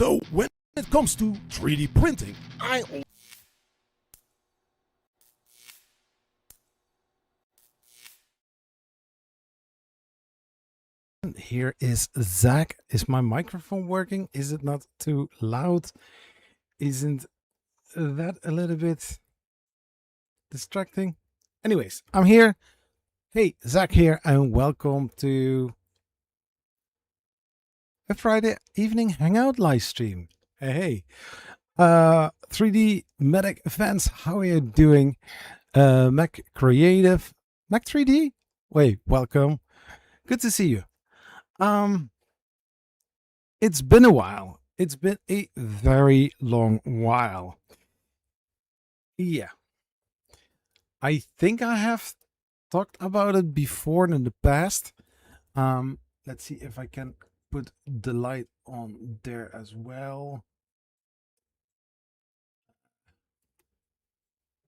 So when it comes to 3D printing, Here is Zach. Is my microphone working? Is it not too loud? Isn't that a little bit distracting? Anyways, I'm here. Hey, Zach here, and welcome to a Friday evening Hangout live stream. Hey, 3D Medic fans, how are you doing? Mac Creative, Mac 3D? Wait, welcome. Good to see you. It's been a while. It's been a very long while. Yeah. I think I have talked about it before in the past. Let's see if I can put the light on there as well.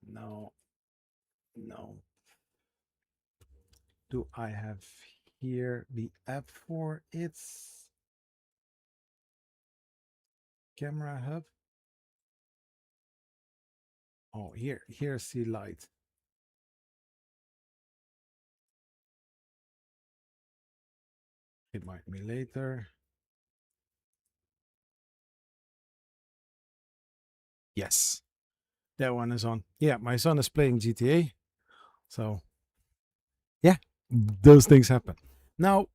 No. Do I have here the app for its camera hub? Oh, here's the light. It might be later. Yes, that one is on. Yeah, my son is playing GTA. So, yeah, those things happen. Now,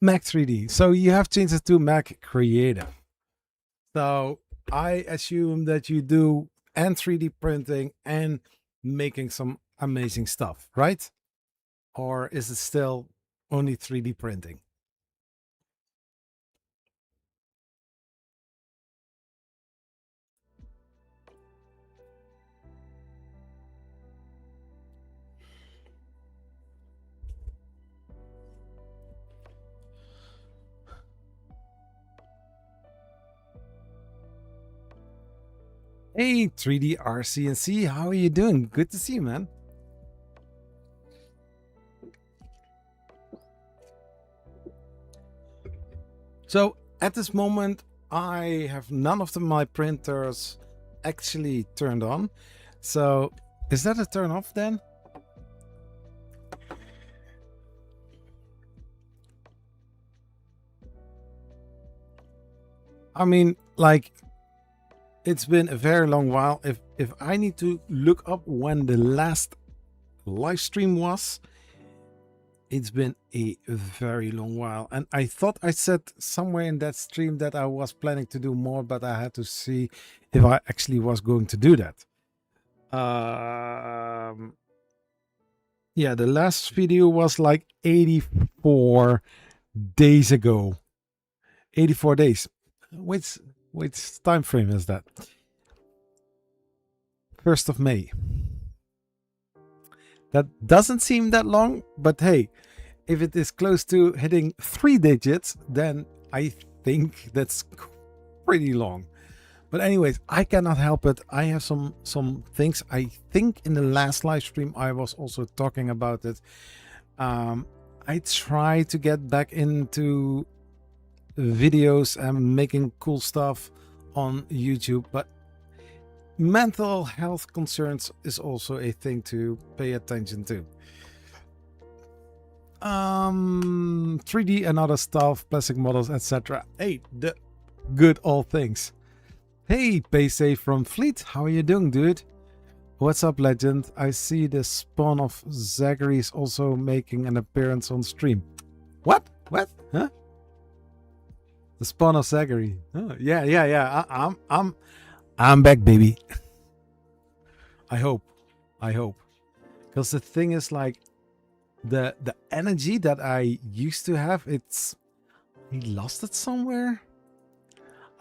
Mac 3D. So you have changed it to Mac Creative. So I assume that you do and 3D printing and making some amazing stuff, right? Or is it still only 3D printing? Hey, 3D RCNC, how are you doing? Good to see you, man. So at this moment, I have none of my printers actually turned on. So is that a turn off then? I mean, like, it's been a very long while. If I need to look up when the last live stream was, it's been a very long while. And I thought I said somewhere in that stream that I was planning to do more, but I had to see if I actually was going to do that. Yeah, the last video was like 84 days ago. 84 days. Which time frame is that? 1st of May. That doesn't seem that long, but hey, if it is close to hitting 3 digits, then I think that's pretty long. But anyways, I cannot help it. I have some things. I think in the last live stream I was also talking about it. I try to get back into videos and making cool stuff on YouTube, but mental health concerns is also a thing to pay attention to. 3D and other stuff, plastic models, etc. Hey, the good old things. Hey, Paysay from Fleet, how are you doing, dude? What's up, legend? I see the spawn of Zachary is also making an appearance on stream. What? Huh? The spawn of Zachary. Oh, yeah. I'm back, baby. I hope. Because the thing is, like, the energy that I used to have, I lost it somewhere.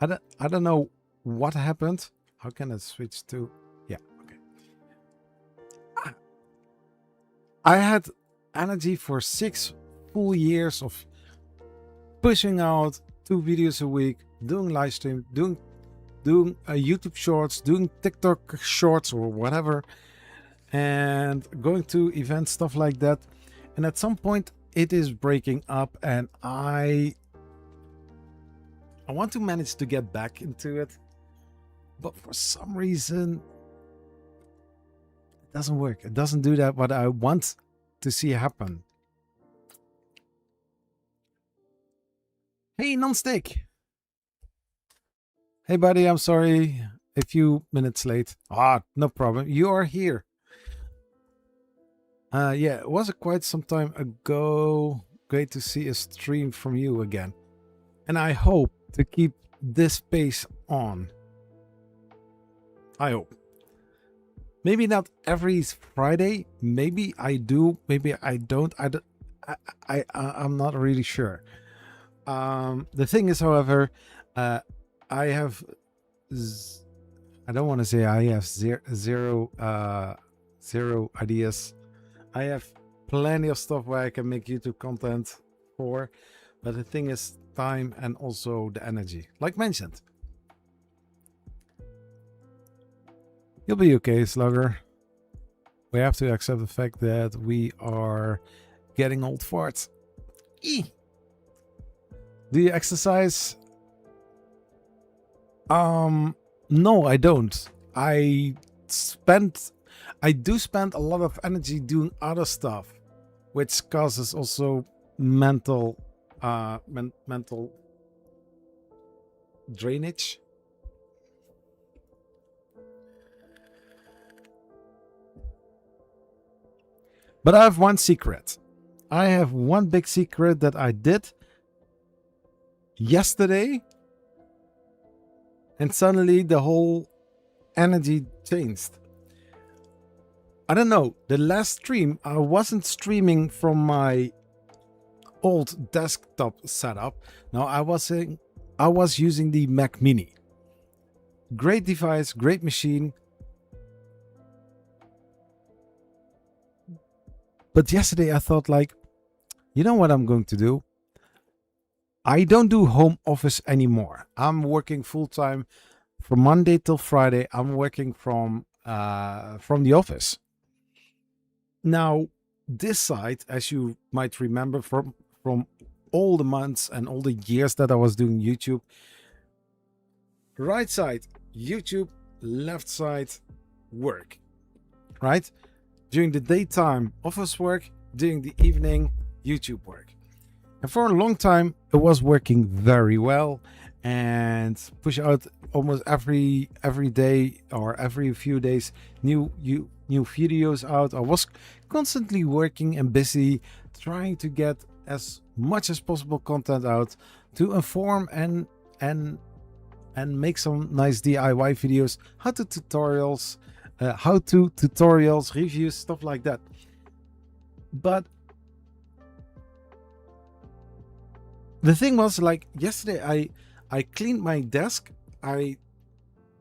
I don't know what happened. How can I switch to? Yeah, okay. I had energy for 6 full years of pushing out 2 videos a week, doing live stream, doing YouTube shorts, doing TikTok shorts or whatever, and going to events, stuff like that. And at some point it is breaking up, and I I want to manage to get back into it, but for some reason it doesn't work. It doesn't do that what I want to see happen. Hey, non-stick. Hey, buddy, I'm sorry. A few minutes late. Ah, no problem. You are here. Yeah, it was quite some time ago. Great to see a stream from you again. And I hope to keep this pace on. I hope. Maybe not every Friday. Maybe I do. Maybe I don't. I'm not really sure. The thing is, however, I have... I don't want to say I have zero ideas. I have plenty of stuff where I can make YouTube content for, but the thing is time and also the energy. Like mentioned. You'll be okay, Slugger. We have to accept the fact that we are getting old farts. Do you exercise? No, I don't. I do spend a lot of energy doing other stuff, which causes also mental drainage. But I have one secret. I have one big secret that I did yesterday, and suddenly the whole energy changed. I don't know. The last stream, I wasn't streaming from my old desktop setup. No, I was using the Mac Mini. Great device, great machine. But yesterday I thought, like, you know what I'm going to do? I don't do home office anymore. I'm working full time from Monday till Friday. I'm working from the office. Now, this side, as you might remember from all the months and all the years that I was doing YouTube, right side YouTube, left side work, right? During the daytime, office work. During the evening, YouTube work. And for a long time, it was working very well, and push out almost every day or every few days new videos out. I was constantly working and busy trying to get as much as possible content out to inform and make some nice DIY videos, how to tutorials, reviews, stuff like that. But the thing was, like, yesterday I cleaned my desk. I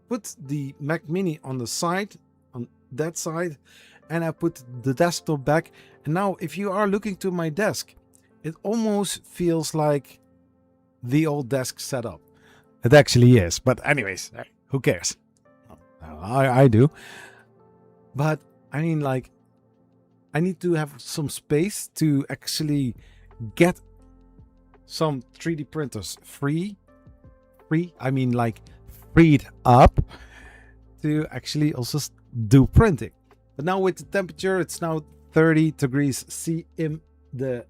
put the Mac Mini on the side, on that side, and I put the desktop back. And now if you are looking to my desk, it almost feels like the old desk setup. It actually is, but anyways, who cares? I do. But I mean, like, I need to have some space to actually get some 3D printers free. I mean, like, freed up to actually also do printing. But now with the temperature, it's now 30 degrees C in the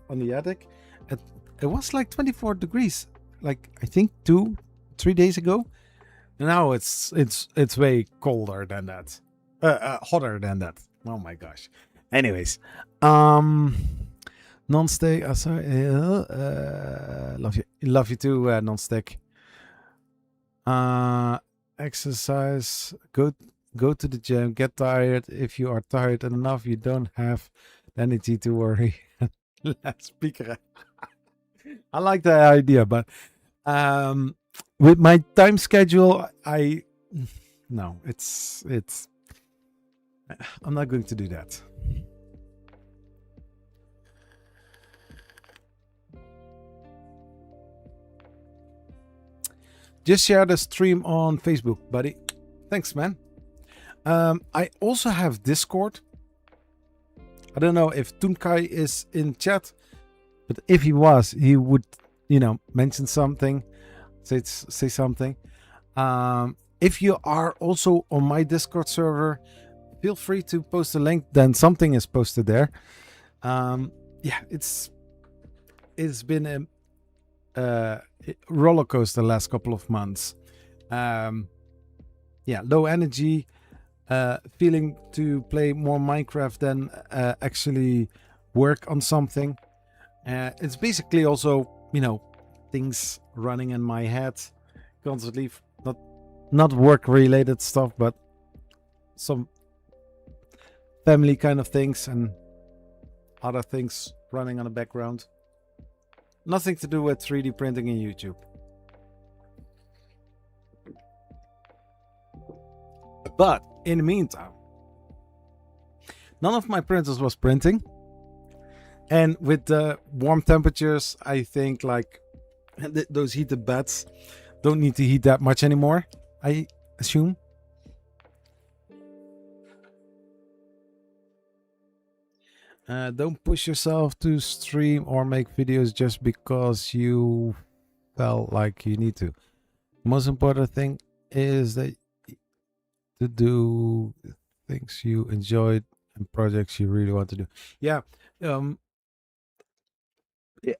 on the attic. It was like 24 degrees, like I think 2-3 days ago. And now it's way colder than that, hotter than that. Oh my gosh. Anyways, non-stick. Sorry, love you too, non-stick. Exercise. Go to the gym. Get tired. If you are tired enough, you don't have energy to worry. Let's speak. I like the idea, but with my time schedule, no, it's I'm not going to do that. Just share the stream on Facebook, buddy. Thanks, man. I also have Discord. I don't know if Tunkai is in chat, but if he was, he would mention something, say something. If you are also on my Discord server, feel free to post a link. Then something is posted there. Yeah, it's been a roller coaster the last couple of months. Yeah, low energy, feeling to play more Minecraft than actually work on something. It's basically also, things running in my head constantly, not work related stuff, but some family kind of things and other things running on the background. Nothing to do with 3D printing and YouTube. But in the meantime, none of my printers was printing. And with the warm temperatures, I think like those heated beds don't need to heat that much anymore, I assume. Don't push yourself to stream or make videos just because you felt like you need to. The most important thing is that to do things you enjoyed and projects you really want to do. Yeah.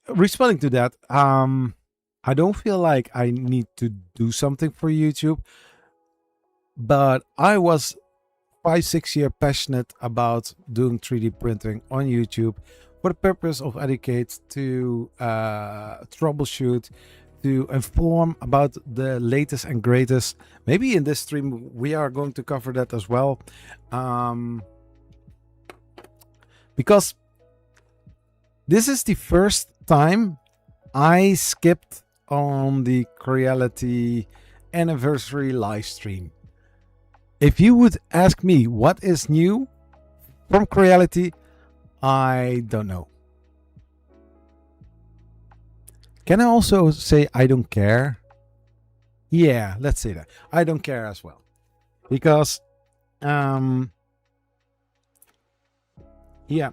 Responding to that, I don't feel like I need to do something for YouTube, but I was 5-6 years passionate about doing 3D printing on YouTube for the purpose of educate, to troubleshoot, to inform about the latest and greatest. Maybe in this stream we are going to cover that as well, because this is the first time I skipped on the Creality anniversary live stream. If you would ask me what is new from Creality, I don't know. Can I also say I don't care? Yeah, let's say that. I don't care as well. Because, yeah,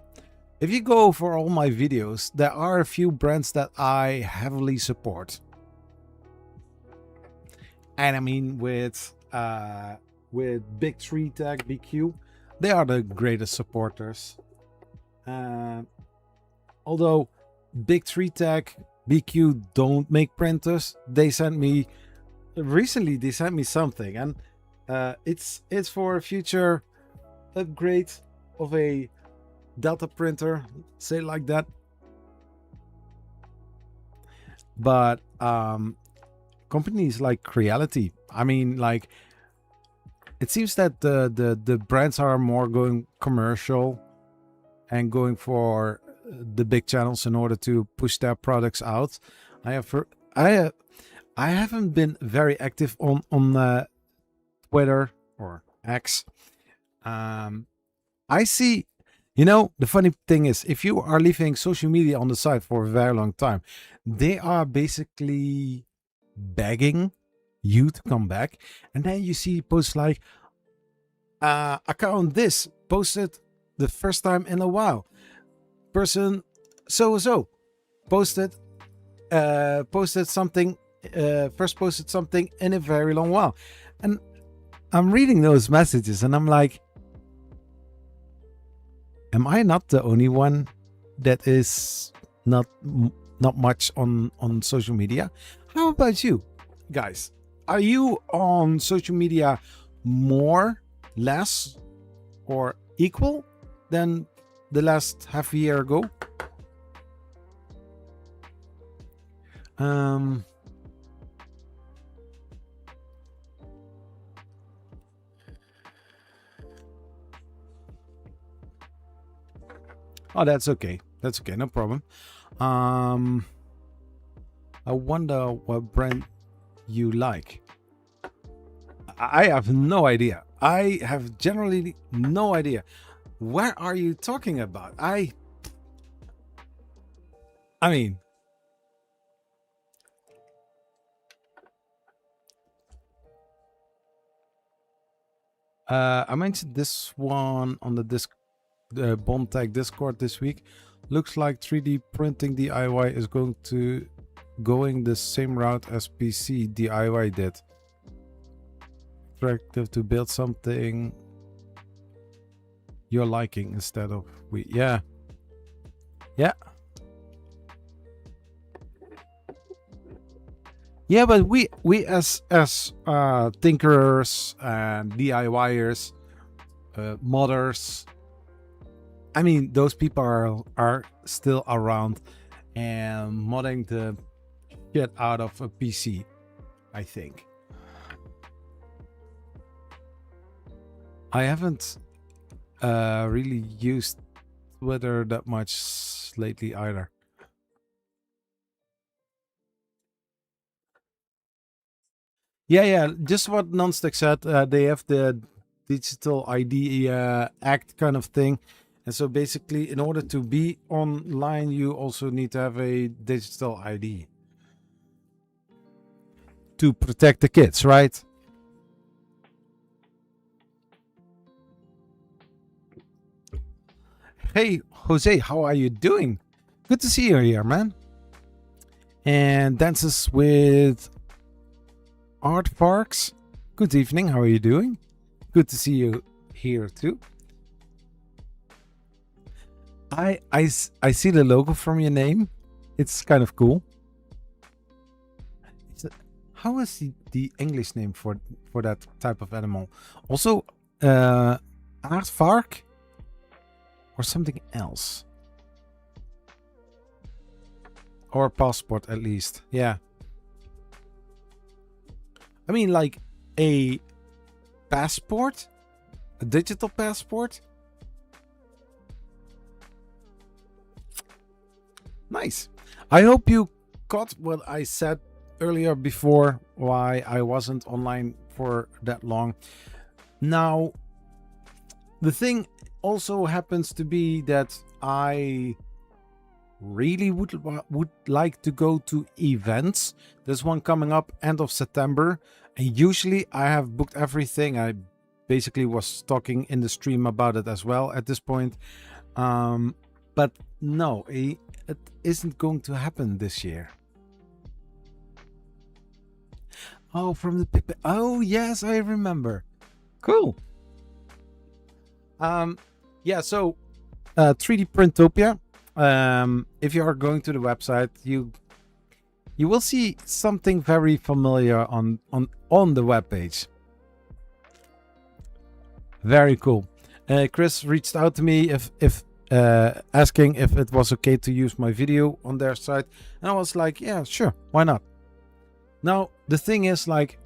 if you go for all my videos, there are a few brands that I heavily support. And I mean with Big 3 Tag, BQ, they are the greatest supporters. Although Big 3 Tag, BQ don't make printers, they sent me recently. They sent me something, and it's for a future upgrade of a Delta printer, say it like that. But companies like Creality, I mean, like, it seems that the brands are more going commercial and going for the big channels in order to push their products out. I haven't been very active on Twitter or X. I see, the funny thing is, if you are leaving social media on the side for a very long time, they are basically begging you to come back. And then you see posts like, account this posted the first time in a while. Person so posted something, first posted something in a very long while. And I'm reading those messages and I'm like, am I not the only one that is not much on social media? How about you guys? Are you on social media more, less, or equal than the last half a year ago? Oh, that's okay. That's okay. No problem. I wonder what brand you like. I have no idea. I have generally no idea. What are you talking about? I mean, I mentioned this one on the Bond Tag Discord this week. Looks like 3D printing DIY is going to going the same route as PC DIY did. Attractive to build something you're liking instead of we. Yeah. Yeah, but we as tinkerers and DIYers, modders, I mean, those people are still around and modding the shit out of a PC, I think. I haven't really used Twitter that much lately either. Yeah, just what Nonstick said. They have the digital ID act kind of thing. And so basically, in order to be online, you also need to have a digital ID to protect the kids, right? Hey, Jose, how are you doing? Good to see you here, man. And Dances with Art Parks. Good evening, how are you doing? Good to see you here too. I see the logo from your name. It's kind of cool. How is the English name for that type of animal? Also, aardvark or something else? Or passport at least. Yeah. I mean, like a passport? A digital passport? Nice. I hope you got what I said earlier before, why I wasn't online for that long. Now, the thing also happens to be that I really would like to go to events. There's one coming up end of September, and usually I have booked everything. I basically was talking in the stream about it as well at this point, but no, it isn't going to happen this year. Oh, from the paper. Oh yes, I remember. Cool. Yeah, so 3D Printopia. If you are going to the website, you will see something very familiar on the webpage. Very cool. Chris reached out to me if asking if it was okay to use my video on their site, and I was like, yeah, sure, why not? Now the thing is, like,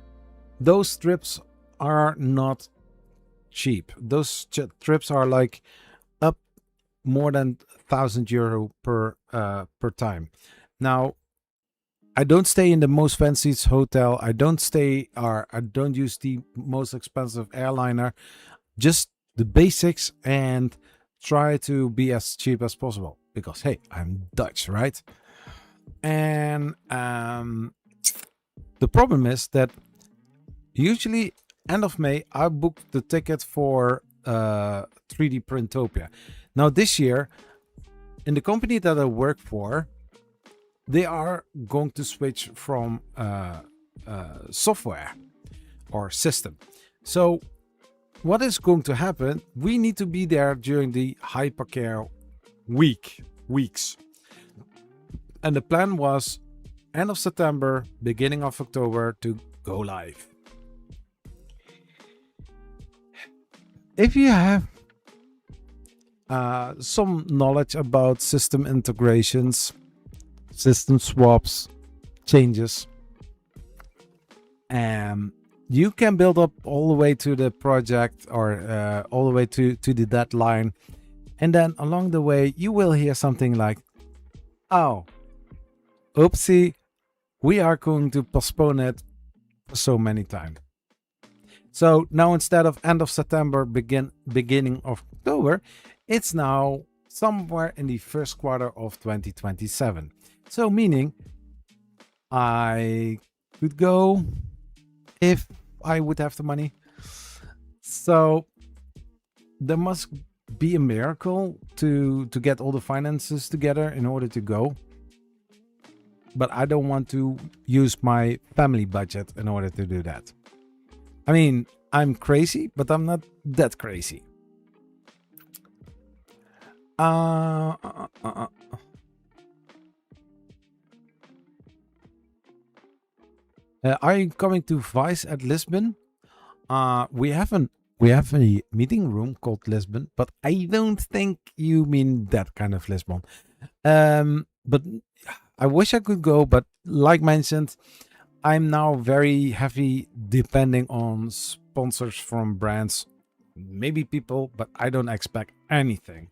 those strips are not cheap. Those trips are like up more than €1,000 per time. Now, I don't stay in the most fancy hotel. I don't use the most expensive airliner. Just the basics, and try to be as cheap as possible because hey, I'm Dutch, right? And the problem is that usually end of May I booked the ticket for 3D Printopia. Now this year, in the company that I work for, they are going to switch from software or system. So what is going to happen? We need to be there during the hypercare weeks. And the plan was end of September, beginning of October to go live. If you have some knowledge about system integrations, system swaps, changes, you can build up all the way to the project or all the way to the deadline, and then along the way you will hear something like, oh, oopsie, we are going to postpone it for so many times. So now instead of end of September, beginning of October, it's now somewhere in the first quarter of 2027. So meaning I could go if I would have the money. So there must be a miracle to get all the finances together in order to go. but I don't want to use my family budget in order to do that. I mean, I'm crazy, but I'm not that crazy. Are you coming to Vice at Lisbon? We have a meeting room called Lisbon, but I don't think you mean that kind of Lisbon. But I wish I could go, but like mentioned, I'm now very heavy depending on sponsors from brands, maybe people, but I don't expect anything.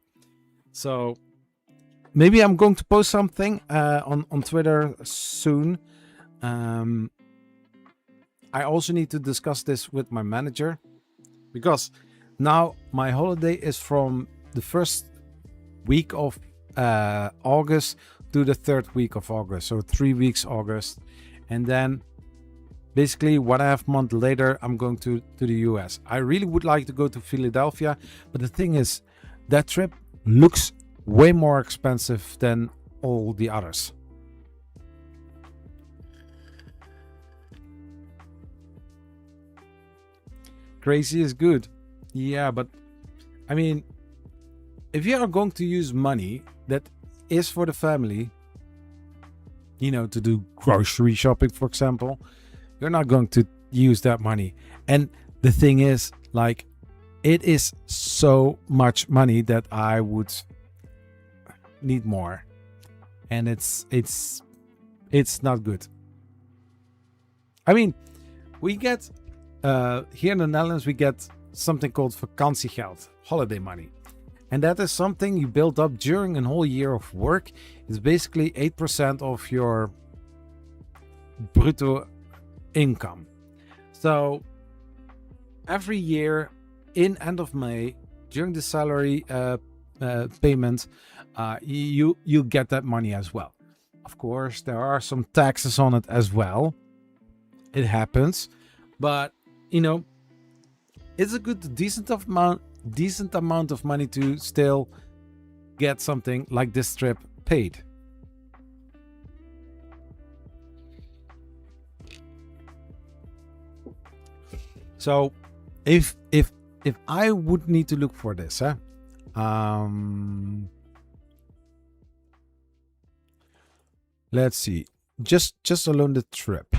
So maybe I'm going to post something on Twitter soon. I also need to discuss this with my manager, because now my holiday is from the first week of August to the third week of August, so 3 weeks August, and then basically 1.5 months later I'm going to the US. I really would like to go to Philadelphia, but the thing is, that trip looks way more expensive than all the others. Crazy is good. Yeah, but I mean, if you are going to use money that is for the family, you know, to do grocery shopping, for example, you're not going to use that money. And the thing is, like, it is so much money that I would need more. And it's not good. I mean, we get here in the Netherlands, we get something called vakantiegeld, holiday money. And that is something you build up during a whole year of work. It's basically 8% of your bruto income. So every year in end of May, during the salary payment, you get that money as well. Of course, there are some taxes on it as well. It happens, but you know, it's a good decent amount of money to still get something like this trip paid. So if I would need to look for this, let's see, just alone the trip.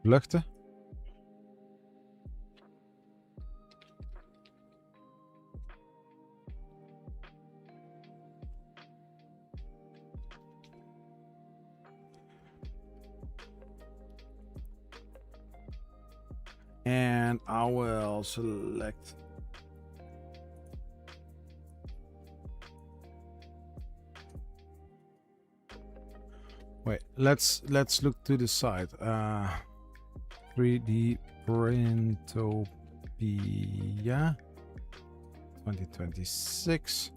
Vluchten. And I will select wait, let's look to the side. 3D Printopia 2026.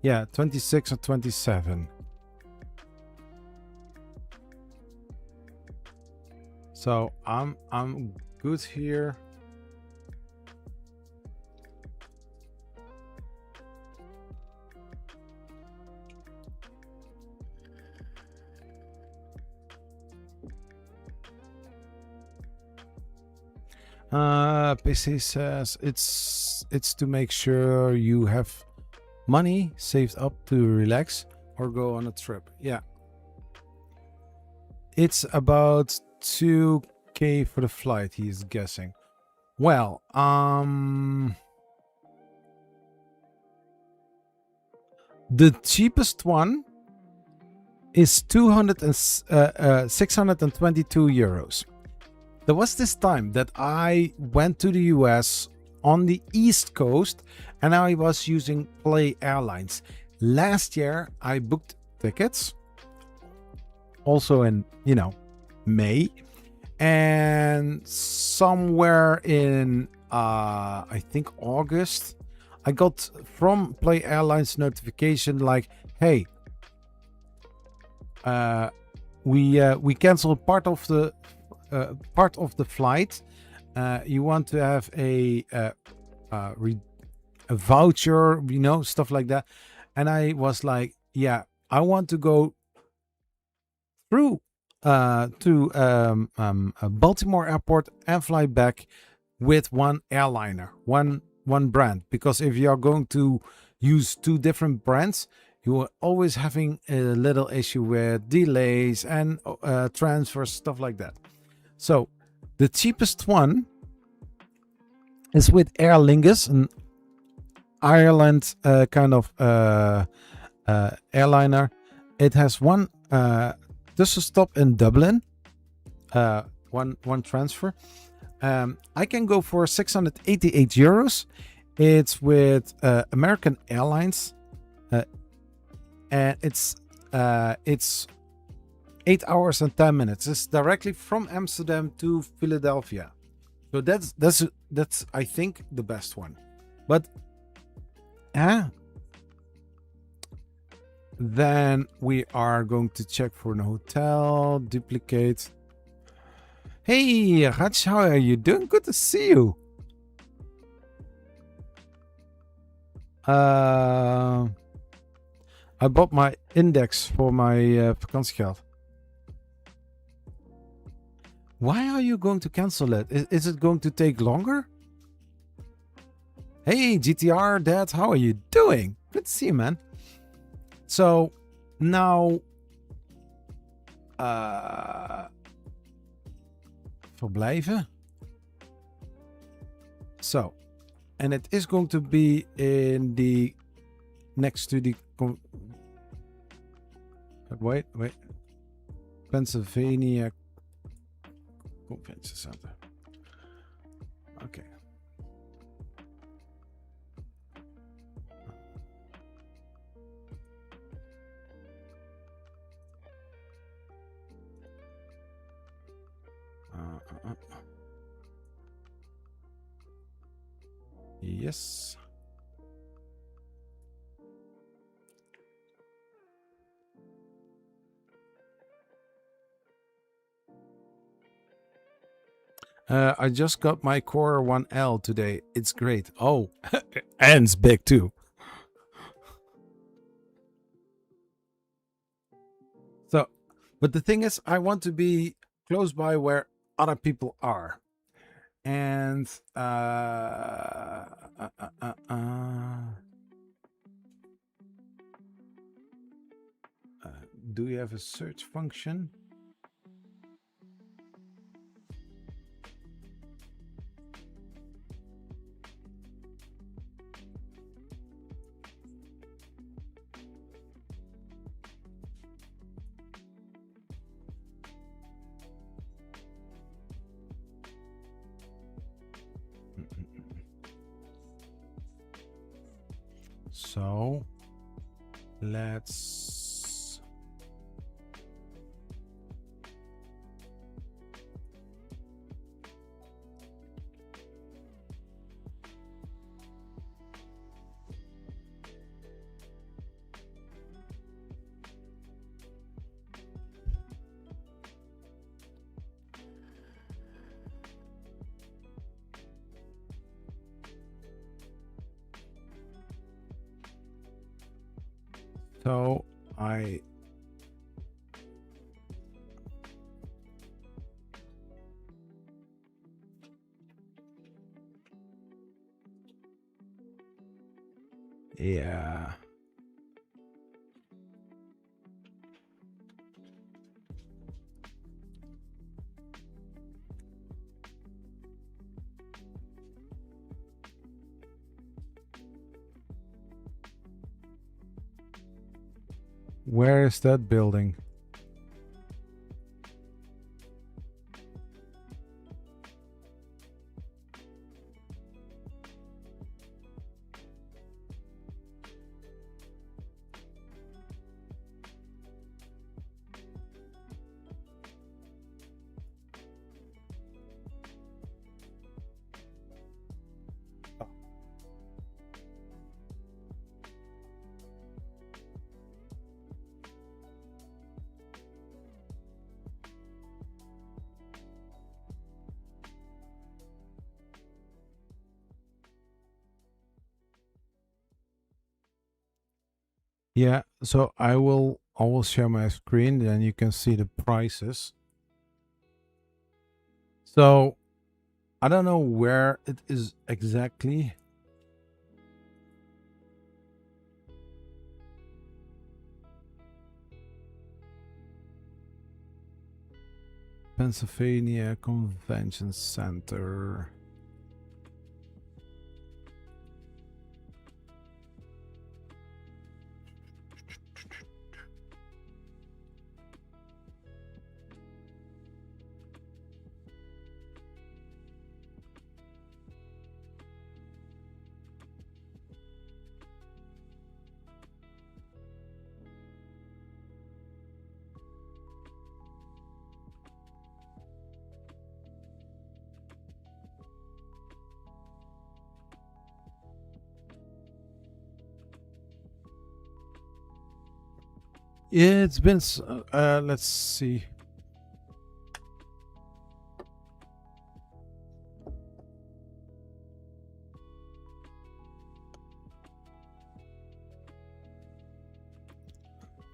Yeah, 26 or 27. So I'm good here. PC says it's to make sure you have money saved up to relax or go on a trip. Yeah, it's about 2K for the flight, he's guessing. Well, the cheapest one is 622 euros. There was this time that I went to the US on the East Coast and I was using Play Airlines. Last year I booked tickets also in, you know, May, and somewhere in I think August I got from Play Airlines notification like, hey, we cancel part of the flight. You want to have a voucher, you know, stuff like that. And I was like, yeah, I want to go through to Baltimore Airport and fly back with one airliner, one brand. Because if you are going to use two different brands, you are always having a little issue with delays and transfers, stuff like that. So the cheapest one is with Aer Lingus, an Ireland kind of airliner. It has one just a stop in Dublin, one transfer. I can go for 688 euros. It's with American Airlines, and it's 8 hours and 10 minutes. It's directly from Amsterdam to Philadelphia. So that's I think the best one. But then we are going to check for an hotel, duplicate. Hey, Raj, how are you doing? Good to see you. I bought my index for my vakantiegeld. Why are you going to cancel it? Is it going to take longer? Hey, GTR Dad, how are you doing? Good to see you, man. So now verblijven. So, and it is going to be in the next to the wait, Pennsylvania Convention Center. Okay. Yes. I just got my Core 1L today. It's great. Oh, and it's big too. So, but the thing is, I want to be close by where other people are. And do you have a search function? So let's so I yeah. Where is that building? Yeah, so I will share my screen, then you can see the prices. So I don't know where it is exactly. Pennsylvania Convention Center. It's been let's see.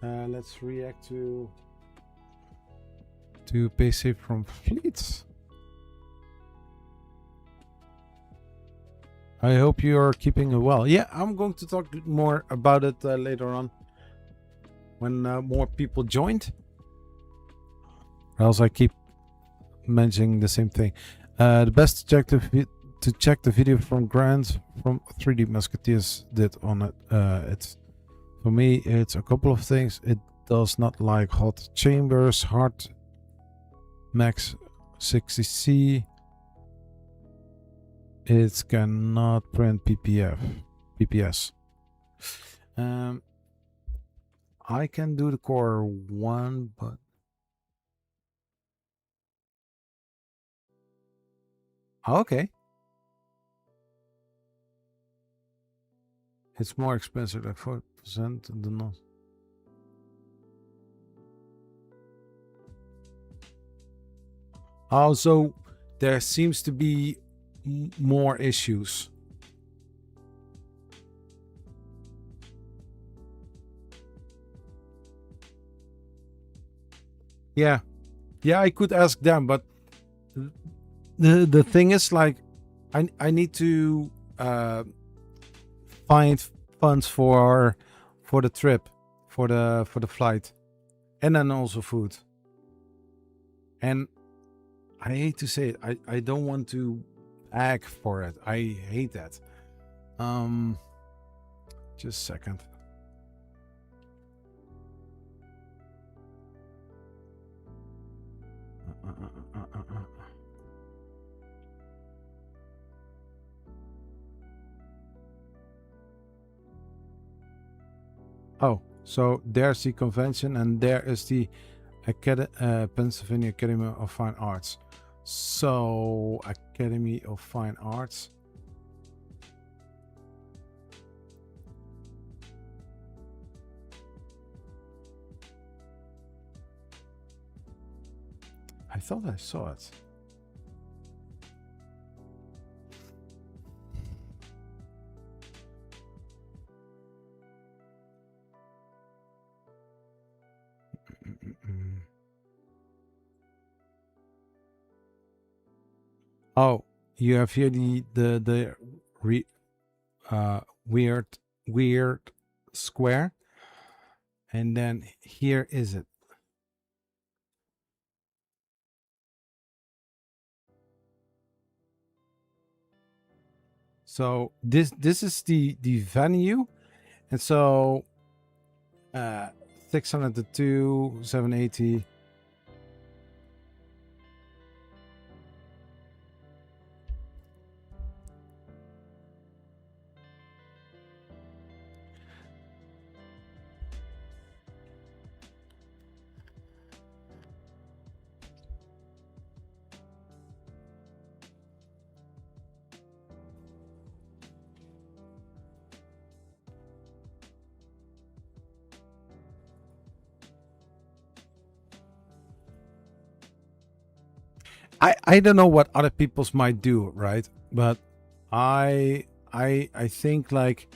Let's react to PC from Fleet. I hope you are keeping it well. Yeah, I'm going to talk more about it later on when more people joined. Or else I keep mentioning the same thing. The best to check the video from Grant from 3D Musketeers did on it. It's for me. It's a couple of things. It does not like hot chambers, hard max 60C. It cannot print PPS. I can do the core 1, but okay. It's more expensive, like 4% than not. Also, there seems to be more issues. Yeah, I could ask them, but the thing is, like, I need to find funds for the trip, for the flight, and then also food. And I hate to say it, I don't want to beg for it. I hate that. Just a second. Oh, so there's the convention, and there is the Pennsylvania Academy of Fine Arts. So, Academy of Fine Arts. I thought I saw it. Oh, you have here the weird square, and then here is it. So this is the venue, and so 602, 780. I don't know what other people's might do, right? But I think, like,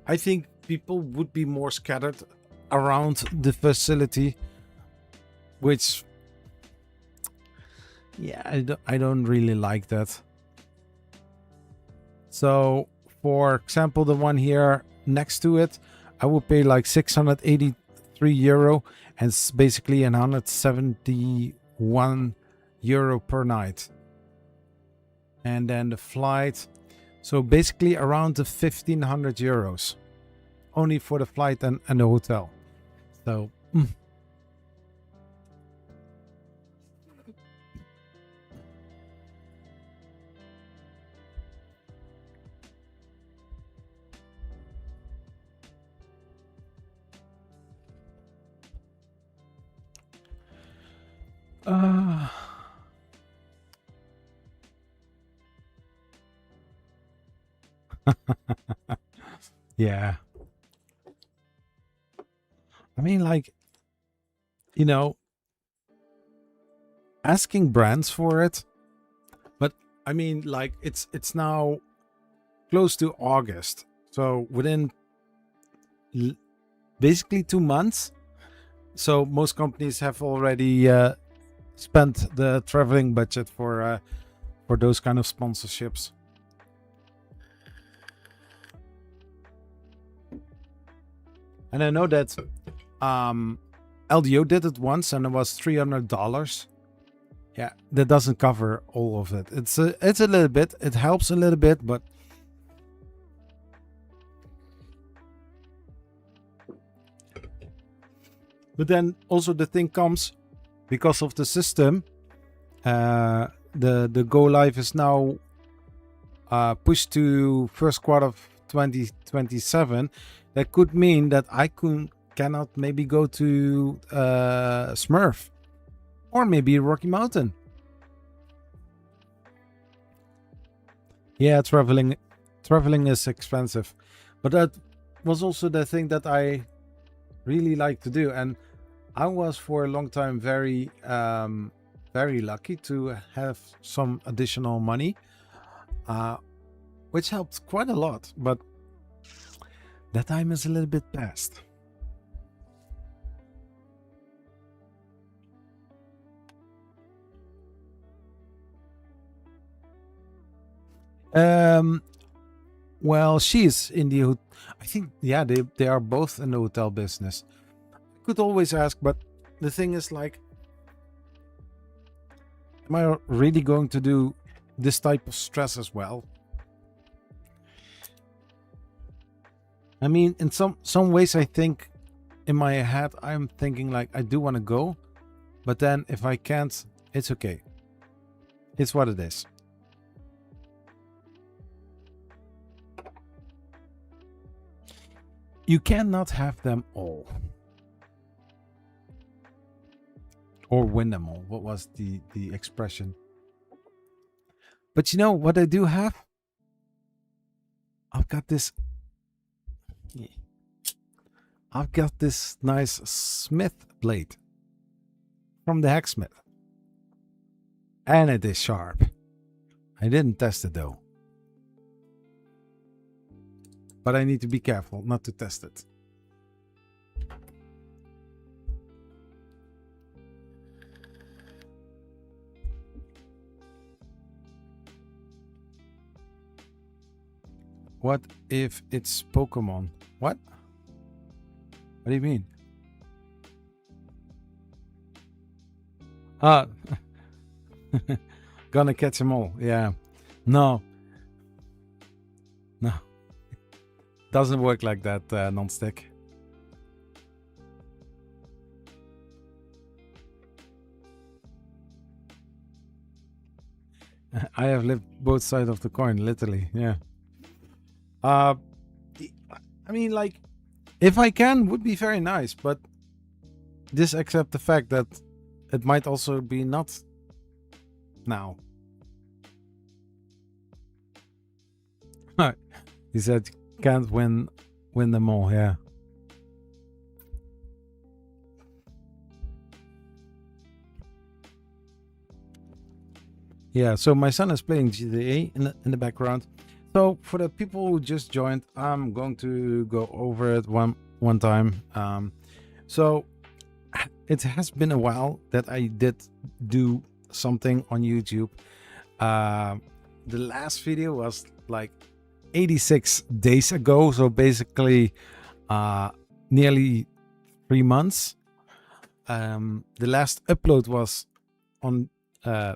I think people would be more scattered around the facility, which, yeah, I don't really like that. So, for example, the one here next to it, I would pay like 683 euro, and it's basically 171 euro per night. And then the flight, so basically around the 1500 euros only for the flight and the hotel. So yeah. I mean, like, you know, asking brands for it, but I mean, like, it's now close to August, so within basically 2 months. So most companies have already spent the traveling budget for those kind of sponsorships. And I know that LDO did it once, and it was $300. Yeah, that doesn't cover all of it. It's a little bit. It helps a little bit, but then also the thing comes because of the system. The go live is now pushed to first quarter of 2027. That could mean that I cannot maybe go to Smurf or maybe Rocky Mountain. Yeah, traveling is expensive, but that was also the thing that I really like to do, and I was for a long time very lucky to have some additional money, which helped quite a lot, but that time is a little bit past. Well, she's in the, I think, yeah, they are both in the hotel business. I could always ask, but the thing is, like, am I really going to do this type of stress as well? I mean, in some ways, I think in my head, I'm thinking like I do want to go, but then if I can't, it's okay. It's what it is. You cannot have them all. Or win them all. What was the expression? But you know what I do have? I've got this nice smith blade from the hacksmith. And it is sharp. I didn't test it though. But I need to be careful not to test it. What if it's Pokemon? What? What do you mean? Ah, gonna catch them all. Yeah. No. Doesn't work like that, non-stick. I have lived both sides of the coin, literally. Yeah. I mean, like, if I can, would be very nice, but just accept the fact that it might also be not now. He said can't win them all. Yeah. Yeah, so my son is playing GTA in the background. So for the people who just joined, I'm going to go over it one time. So it has been a while that I did do something on YouTube. The last video was like 86 days ago, so basically nearly 3 months. The last upload was on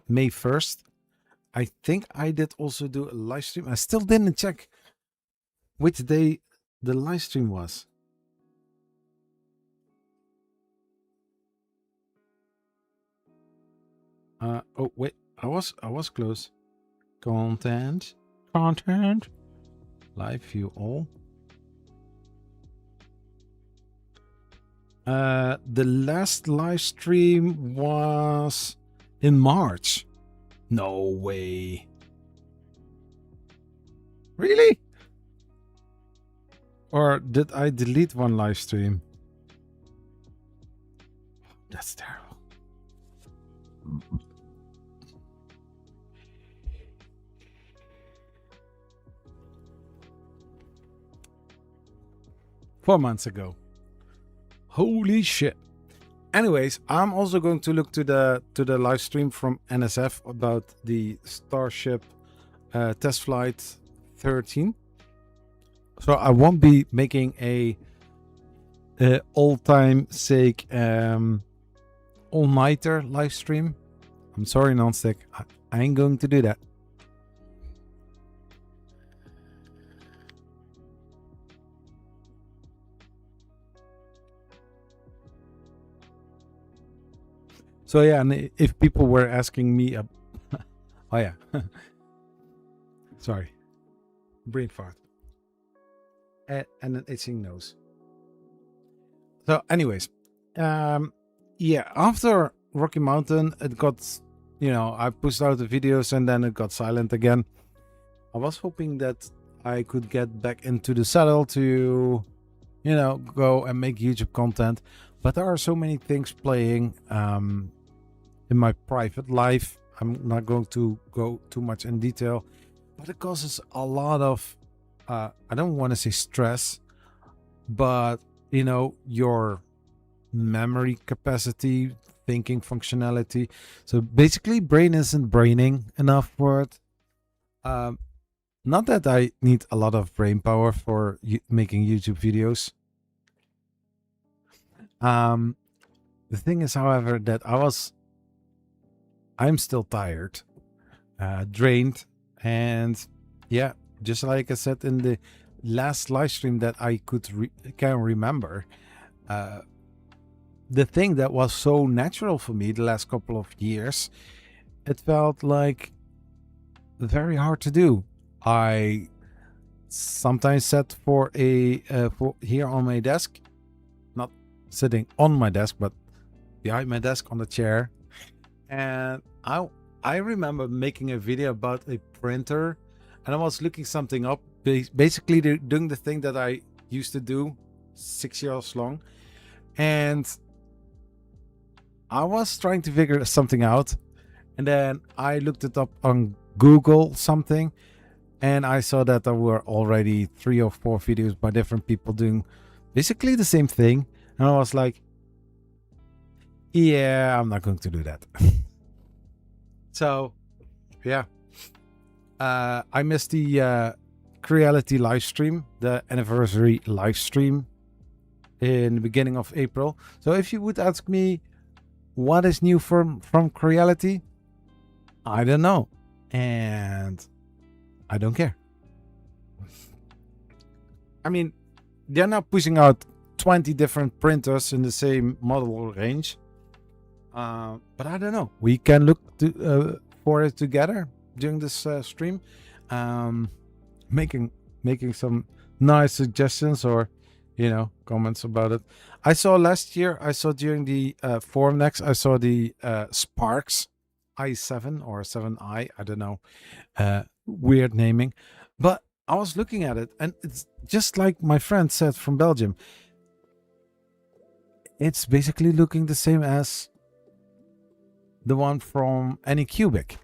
May 1st. I think I did also do a live stream. I still didn't check which day the live stream was. Oh wait, I was close. Content, live view all. The last live stream was in March. No way. Really? Or did I delete one live stream? That's terrible. Four months ago. Holy shit. Anyways, I'm also going to look to the live stream from NSF about the Starship test flight 13. So I won't be making a all-time sake all-nighter live stream. I'm sorry, Nonstick. I ain't going to do that. So yeah, and if people were asking me, oh yeah, sorry, brain fart, and an itching nose. So, anyways, yeah, after Rocky Mountain, it got, I pushed out the videos and then it got silent again. I was hoping that I could get back into the saddle to, go and make YouTube content, but there are so many things playing. In my private life, I'm not going to go too much in detail, but it causes a lot of, I don't want to say stress, but, your memory capacity, thinking functionality. So basically, brain isn't braining enough for it. Not that I need a lot of brain power for making YouTube videos. The thing is, however, that I'm still tired, drained, and yeah, just like I said in the last live stream that I can remember, the thing that was so natural for me the last couple of years, it felt like very hard to do. I sometimes sat for here on my desk, not sitting on my desk, but behind my desk on the chair. And I remember making a video about a printer, and I was looking something up, basically doing the thing that I used to do 6 years long, and I was trying to figure something out, and then I looked it up on Google something, and I saw that there were already 3 or 4 videos by different people doing basically the same thing, and I was like, yeah, I'm not going to do that. So, yeah. I missed the Creality live stream, the anniversary live stream in the beginning of April. So if you would ask me what is new from Creality, I don't know. And I don't care. I mean, they're not pushing out 20 different printers in the same model range. But I don't know. We can look for it together during this stream, making some nice suggestions or comments about it. I saw last year. I saw during the forum next. I saw the Sparks i7 or 7i. I don't know. Weird naming, but I was looking at it, and it's just like my friend said from Belgium. It's basically looking the same as the one from Anycubic.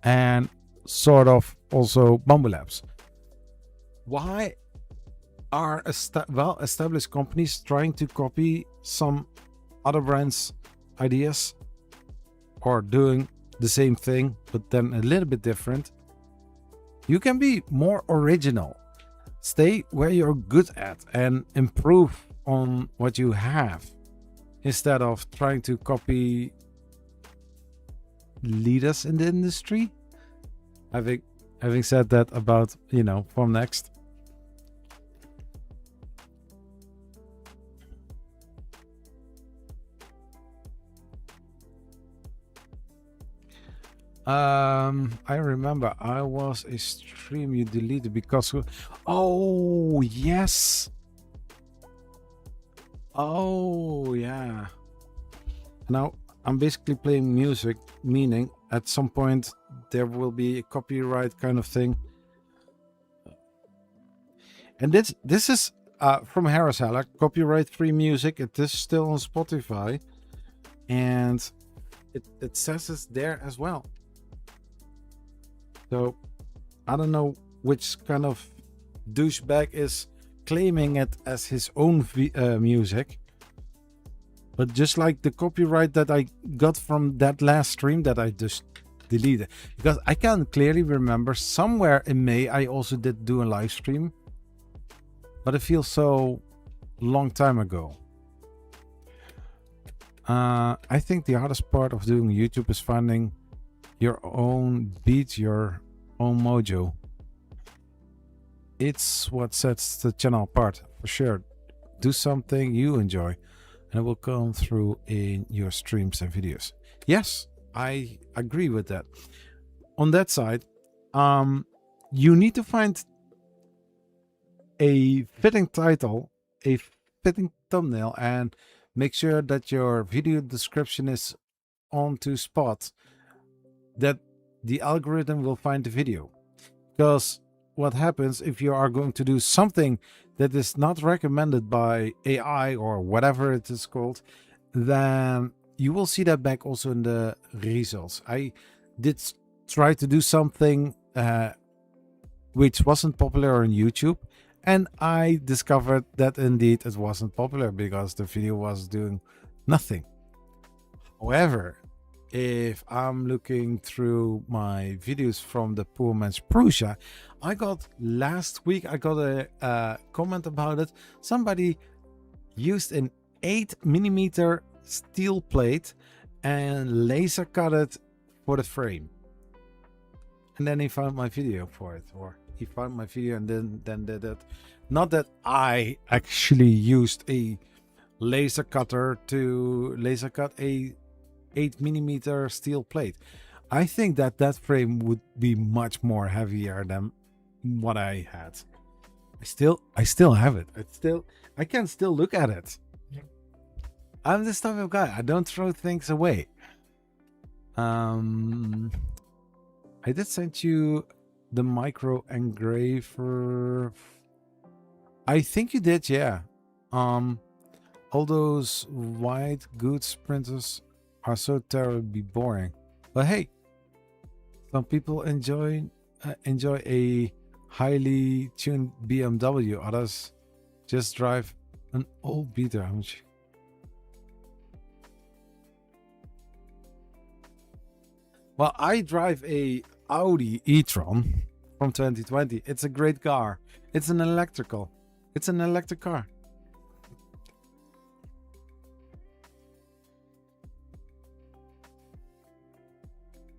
And sort of also Bamboo Labs. Why are well-established companies trying to copy some other brands' ideas or doing the same thing but then a little bit different? You can be more original. Stay where you're good at and improve on what you have instead of trying to copy leaders in the industry. Having said that about, Form Next. I remember I was a stream you deleted because oh yes. Oh yeah. Now I'm basically playing music, meaning at some point there will be a copyright kind of thing. And this is from Harris Heller, copyright free music. It is still on Spotify, and it says it's there as well. So I don't know which kind of douchebag is claiming it as his own music. But just like the copyright that I got from that last stream that I just deleted. Because I can clearly remember somewhere in May I also did do a live stream. But it feels so long time ago. I think the hardest part of doing YouTube is finding your own beat, your own mojo. It's what sets the channel apart, for sure. Do something you enjoy, and it will come through in your streams and videos. Yes, I agree with that. On that side, you need to find a fitting title, a fitting thumbnail, and make sure that your video description is on to spot, that the algorithm will find the video. Because what happens if you are going to do something that is not recommended by AI or whatever it is called, then you will see that back also in the results. I did try to do something which wasn't popular on YouTube, and I discovered that indeed it wasn't popular because the video was doing nothing. However, if I'm looking through my videos from the Poor Man's Prusa, last week I got a comment about it. Somebody used an 8mm steel plate and laser cut it for the frame. And then he found my video for it, or he found my video and then did it. Not that I actually used a laser cutter to laser cut a 8mm steel plate. I think that frame would be much more heavier than what I had. I still have it. I can still look at it. I'm this type of guy. I don't throw things away. I did send you the micro engraver. I think you did, yeah. All those white goods printers are so terribly boring. But hey, some people enjoy a highly tuned BMW. Others just drive an old beater. Well, I drive a Audi e-tron from 2020. It's a great car. It's an electric car.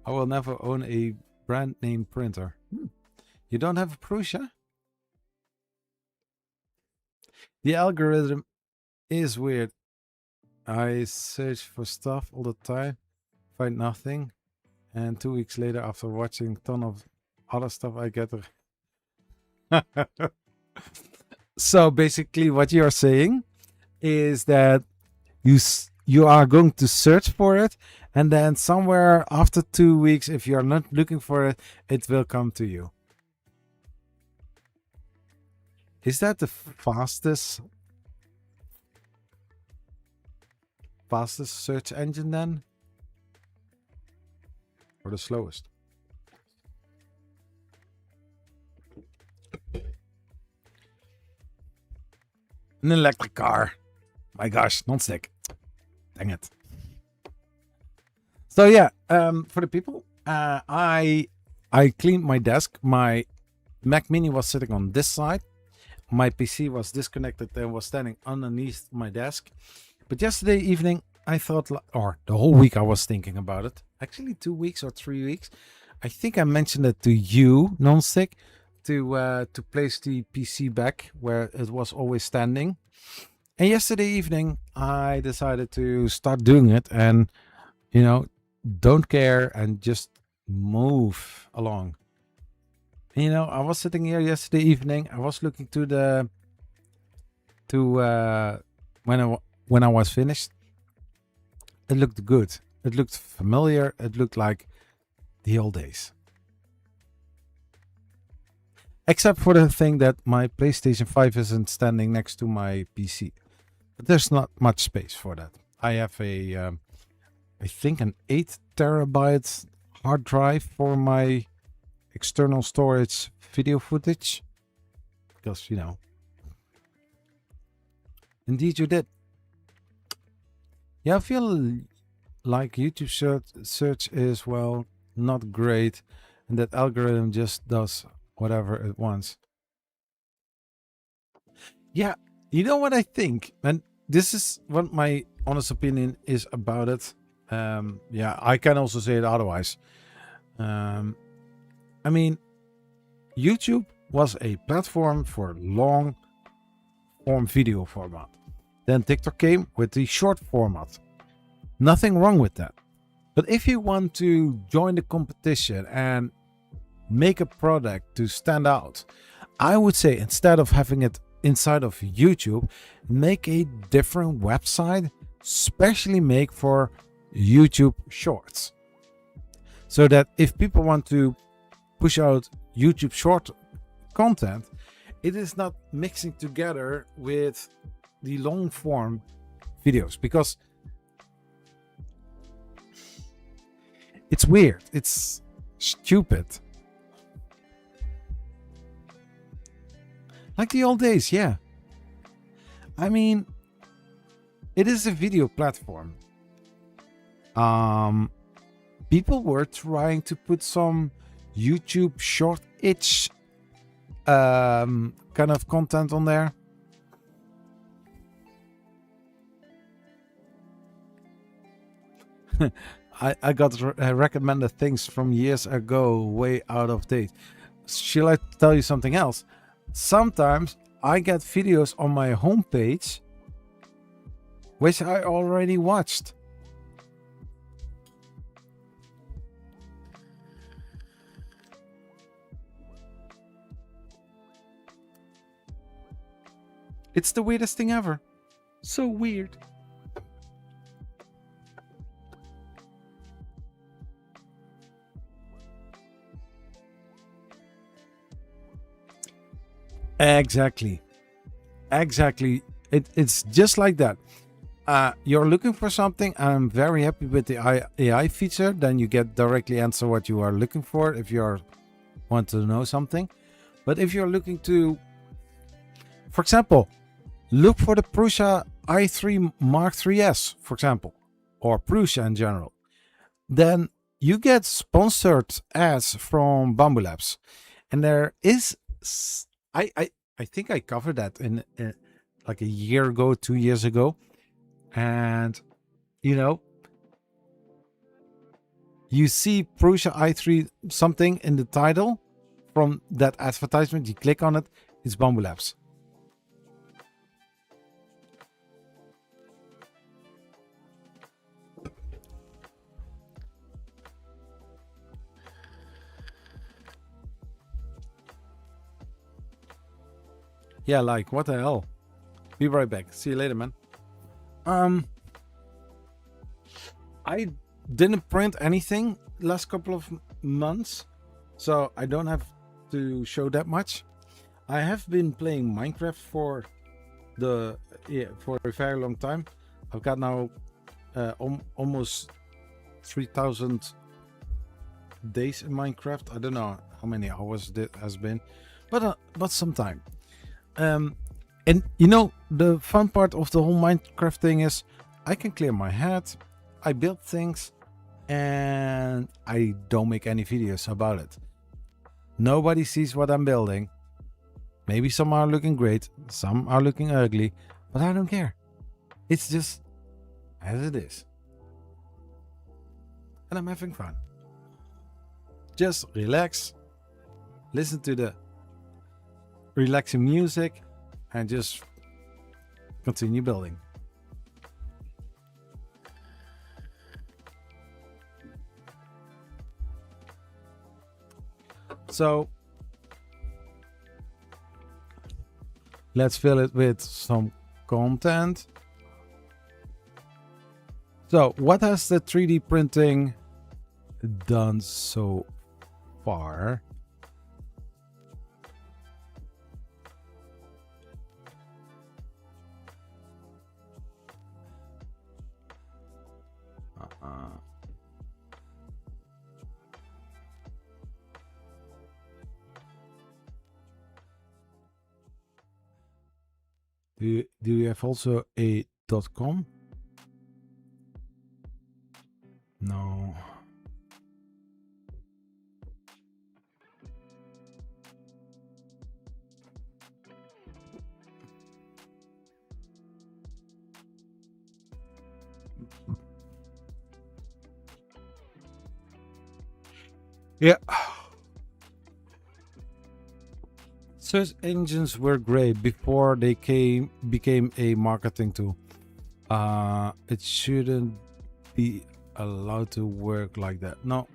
I will never own a brand name printer. You don't have a Prusa? The algorithm is weird. I search for stuff all the time, find nothing, and 2 weeks later, after watching a ton of other stuff, I get a... So basically what you are saying is that you are going to search for it, and then somewhere after 2 weeks, if you are not looking for it, it will come to you. Is that the fastest search engine then? Or the slowest? An electric car. My gosh, non-stick. Dang it. So yeah, for the people, I cleaned my desk. My Mac Mini was sitting on this side. My PC was disconnected and was standing underneath my desk. But yesterday evening, I thought, or the whole week I was thinking about it. Actually, 2 weeks or 3 weeks. I think I mentioned it to you, non-stick, to place the PC back where it was always standing. And yesterday evening, I decided to start doing it and, you know, don't care and just move along. You know, I was sitting here yesterday evening. I was looking to the when I was finished. It looked good. It looked familiar. It looked like the old days. Except for the thing that my PlayStation 5 isn't standing next to my PC. But there's not much space for that. I have a, I think an 8 terabyte hard drive for my external storage video footage. Because, you know. Indeed you did. Yeah, I feel like YouTube search is, well, not great. And that algorithm just does whatever it wants. Yeah, you know what I think? And this is what my honest opinion is about it. Yeah, I can also say it otherwise. I mean, YouTube was a platform for long form video format. Then TikTok came with the short format. Nothing wrong with that. But if you want to join the competition and make a product to stand out, I would say instead of having it inside of YouTube, make a different website, specially make for YouTube Shorts. So that if people want to push out YouTube short content, it is not mixing together with the long form videos, because it's weird, it's stupid. Like the old days, yeah. I mean, it is a video platform. People were trying to put some YouTube short-ish kind of content on there. I got recommended things from years ago, way out of date. Shall I tell you something else? Sometimes I get videos on my homepage which I already watched. It's the weirdest thing ever. So weird. Exactly. It's just like that. You're looking for something. I'm very happy with the AI feature. Then you get directly answer what you are looking for if you want to know something. But if you're looking to, for example, look for the Prusa i3 Mark III's, for example, or Prusa in general, then you get sponsored ads from Bamboo Labs. And there is, I think I covered that in like a year ago, 2 years ago. And, you know, you see Prusa i3 something in the title from that advertisement. You click on it, it's Bamboo Labs. Yeah, like, what the hell? Be right back. See you later, man. I didn't print anything last couple of months, so I don't have to show that much. I have been playing Minecraft for a very long time. I've got now almost 3,000 days in Minecraft. I don't know how many hours it has been, but some time. And you know, the fun part of the whole Minecraft thing is I can clear my head, I build things, and I don't make any videos about it. Nobody sees what I'm building. Maybe some are looking great, some are looking ugly, but I don't care. It's just as it is. And I'm having fun. Just relax, listen to the relaxing music, and just continue building. So let's fill it with some content. So what has the 3D printing done so far? Do you have also a .com? No. Yeah. Search engines were great before they became a marketing tool. It shouldn't be allowed to work like that. No.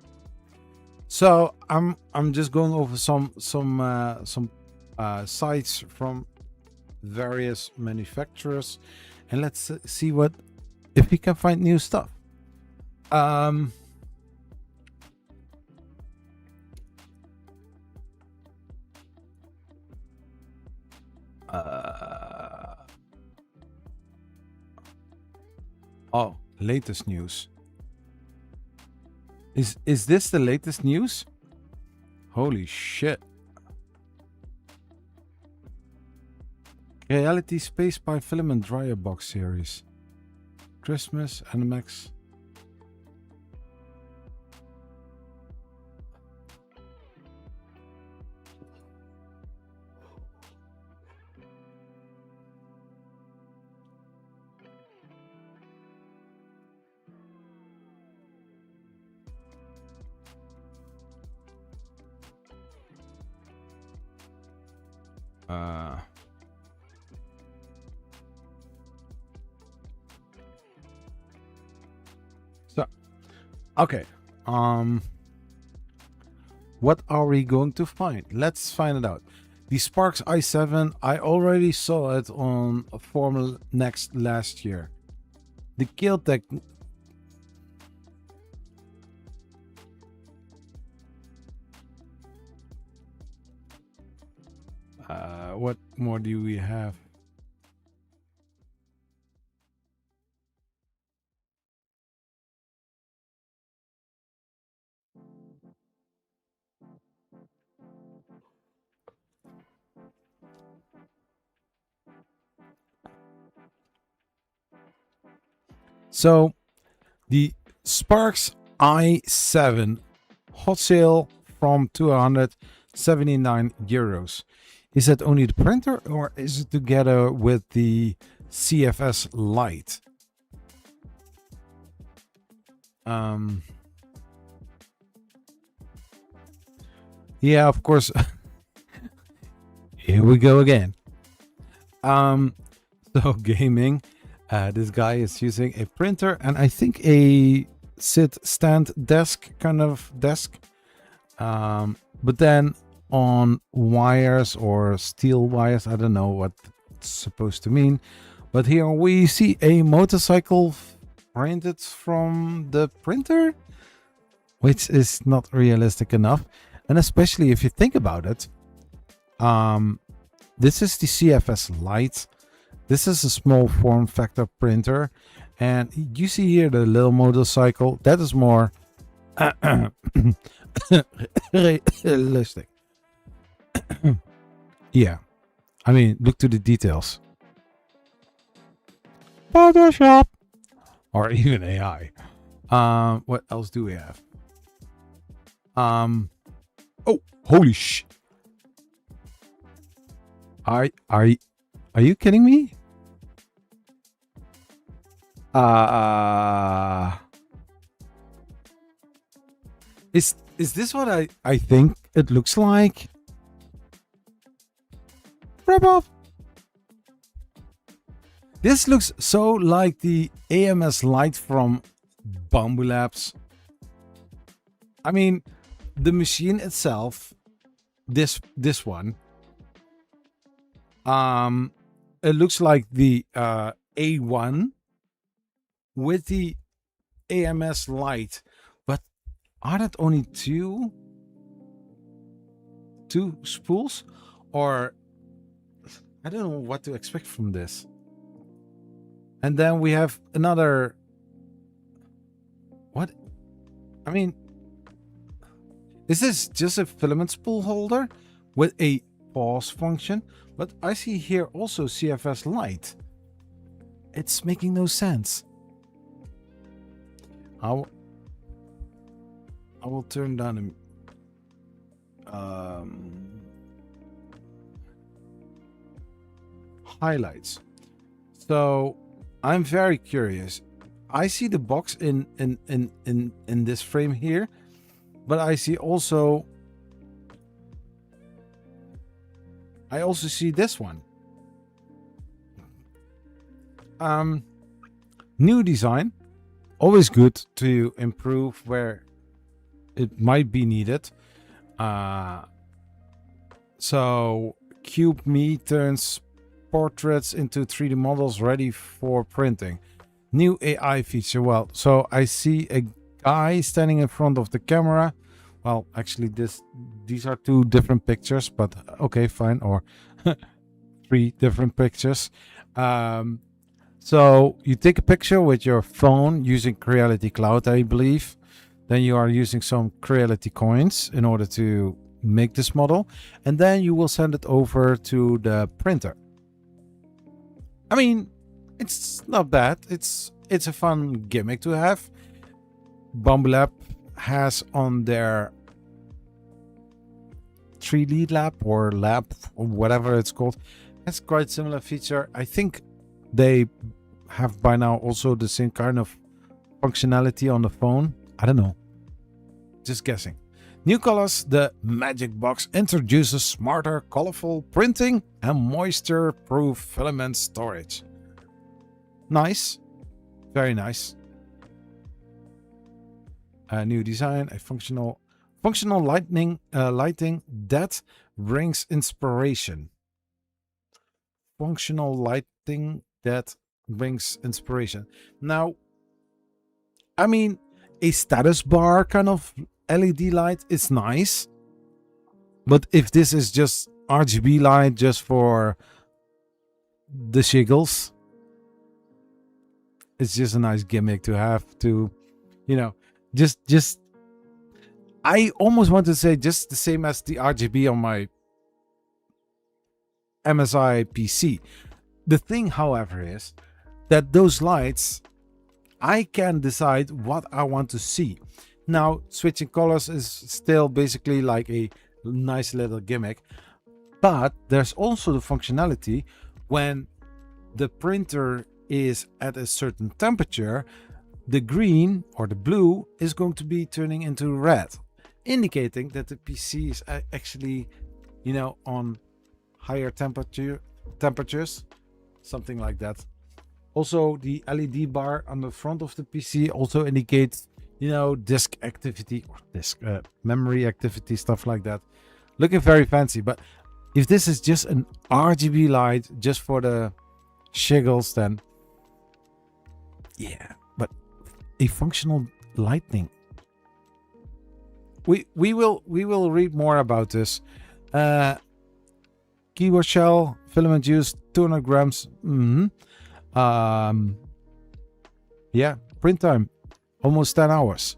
So I'm just going over some sites from various manufacturers, and let's see what if we can find new stuff. Oh, latest news. Is this the latest news? Holy shit. Reality Space by Filament Dryer Box series. Christmas, Animax. So, okay. What are we going to find? Let's find it out. The Sparks i7, I already saw it on a Formula Next last year. The Killtech. What more do we have? So the Sparks i7 hot sale from 279 euros. Is that only the printer, or is it together with the CFS Lite? Yeah, of course. Here we go again. So gaming. This guy is using a printer and I think a stand desk kind of desk. But then on wires or steel wires, I don't know what it's supposed to mean. But here we see a motorcycle printed from the printer, which is not realistic enough. And especially if you think about it, this is the CFS Lite. This is a small form factor printer, and you see here the little motorcycle. That is more realistic. Yeah. I mean, look to the details. Photoshop. Or even AI. What else do we have? Oh, holy sh! Are you kidding me? Is this what I think it looks like? Wrap off. This looks so like the AMS light from Bamboo Labs. I mean, the machine itself, this one, it looks like the A1 with the AMS light, but are that only two spools, or I don't know what to expect from this. And then we have another. What? I mean, is this just a filament spool holder with a pause function? But I see here also CFS light. It's making no sense. I will turn down the highlights. So I'm very curious. I see the box in this frame here, but I also see this one. New design, always good to improve where it might be needed. So Cube Me turns portraits into 3D models ready for printing. New AI feature. Well, so I see a guy standing in front of the camera. Well, actually these are two different pictures, but okay, fine. Or 3 different pictures. So you take a picture with your phone using Creality Cloud, I believe. Then you are using some Creality coins in order to make this model, and then you will send it over to the printer. I mean, it's not bad. It's a fun gimmick to have. Bamboo Lab has on their 3D lab or whatever it's called, has quite similar feature. I think they have by now also the same kind of functionality on the phone. I don't know. Just guessing. New colors. The Magic Box introduces smarter, colorful printing and moisture-proof filament storage. Nice. Very nice. A new design. A functional lighting that brings inspiration. Functional lighting that brings inspiration. Now, I mean, a status bar kind of LED light is nice, but if this is just RGB light just for the shiggles, it's just a nice gimmick to have to, you know, just I almost want to say just the same as the RGB on my MSI PC. The thing, however, is that those lights, I can decide what I want to see. Now, switching colors is still basically like a nice little gimmick, but there's also the functionality when the printer is at a certain temperature, the green or the blue is going to be turning into red, indicating that the PC is actually, you know, on higher temperatures, something like that. Also, the LED bar on the front of the PC also indicates, you know, disk activity or memory activity, stuff like that. Looking very fancy. But if this is just an RGB light just for the shiggles, then yeah. But a functional lighting. We will read more about this. Keyboard shell, filament use 200 grams. Yeah, print time almost 10 hours.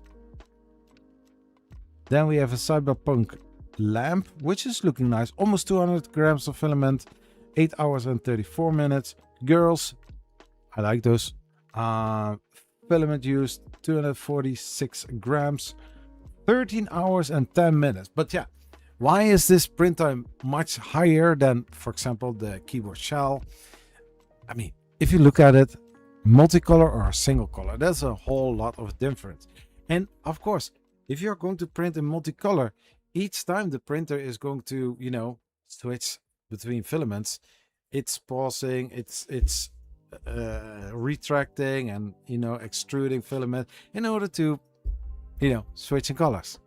Then we have a cyberpunk lamp, which is looking nice. Almost 200 grams of filament, 8 hours and 34 minutes. Girls, I like those. Filament used 246 grams, 13 hours and 10 minutes. But yeah, why is this print time much higher than, for example, the keyboard shell? I mean, if you look at it, multicolor or single color, that's a whole lot of difference. And of course, if you're going to print in multicolor, each time the printer is going to, you know, switch between filaments, it's pausing, it's retracting and, you know, extruding filament in order to, you know, switching colors.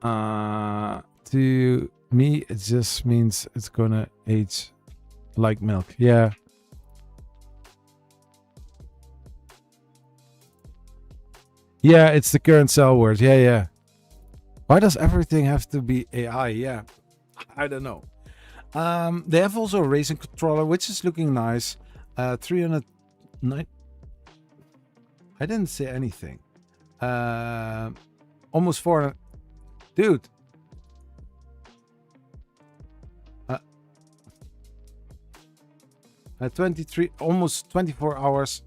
To me, it just means it's gonna age like milk. Yeah. Yeah, it's the current cell word. Yeah. Why does everything have to be AI? Yeah, I don't know. They have also a racing controller, which is looking nice. 309. I didn't say anything. Almost 400. Dude. 23, almost 24 hours.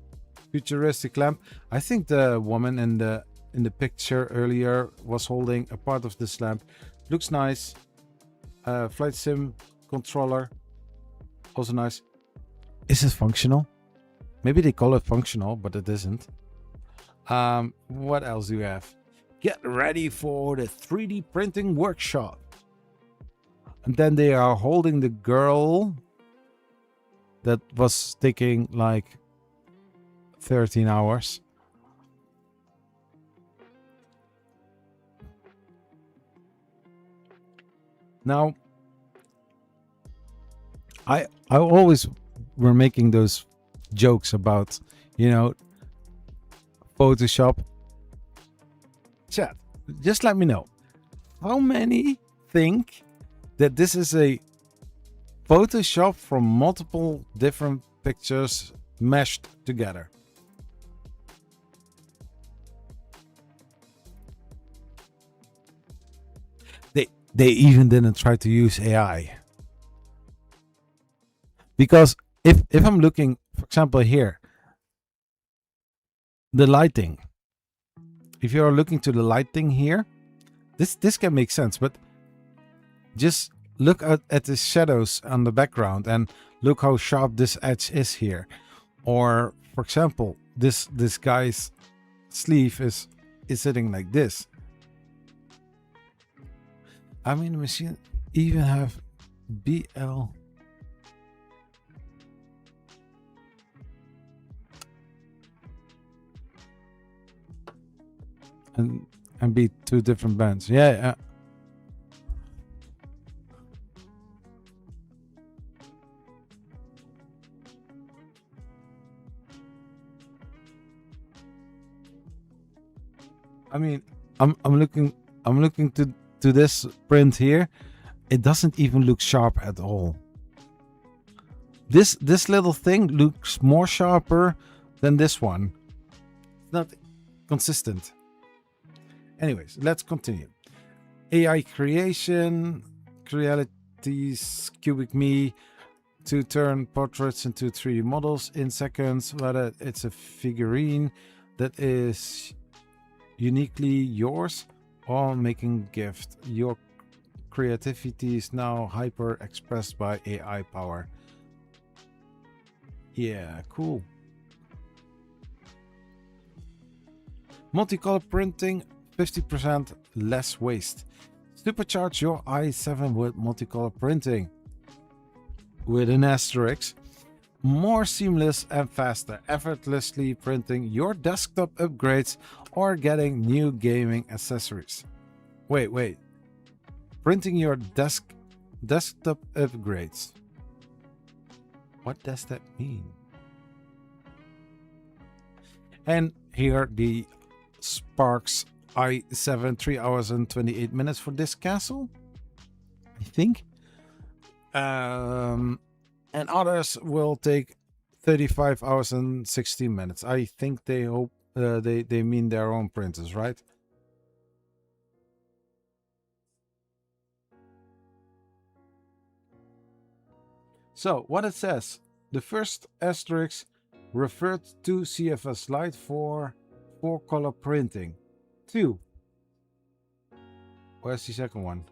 Futuristic lamp. I think the woman in the picture earlier was holding a part of this lamp. Looks nice. Flight sim controller, also nice. Is it functional? Maybe they call it functional, but it isn't. What else do you have? Get ready for the 3D printing workshop. And then they are holding the girl that was taking like 13 hours. Now, I always were making those jokes about, you know, Photoshop. Chat, just let me know. How many think that this is a Photoshop from multiple different pictures meshed together? They even didn't try to use AI. Because if I'm looking, for example, here, the lighting. If you're looking to the lighting here, this can make sense, but just look at the shadows on the background and look how sharp this edge is here. Or for example, this guy's sleeve is sitting like this. I mean, the machine even have BL. And be two different bands. Yeah. I mean, I'm looking to this print here. It doesn't even look sharp at all. This little thing looks more sharper than this one. It's not consistent. Anyways, let's continue. AI creation, Creality's Cubic Me to turn portraits into 3D models in seconds, whether it's a figurine that is uniquely yours or making gift. Your creativity is now hyper expressed by AI power. Yeah, cool. Multicolor printing, 50% less waste. Supercharge your i7 with multicolor printing. With an asterisk. More seamless and faster, effortlessly printing your desktop upgrades or getting new gaming accessories. Wait. Printing your desktop upgrades. What does that mean? And here the Sparks i7, 3 hours and 28 minutes for this castle, I think. And others will take 35 hours and 16 minutes. I think they hope they mean their own printers, right? So what it says, the first asterisk referred to CFS Lite for 4-color printing. 2. Where's the second one?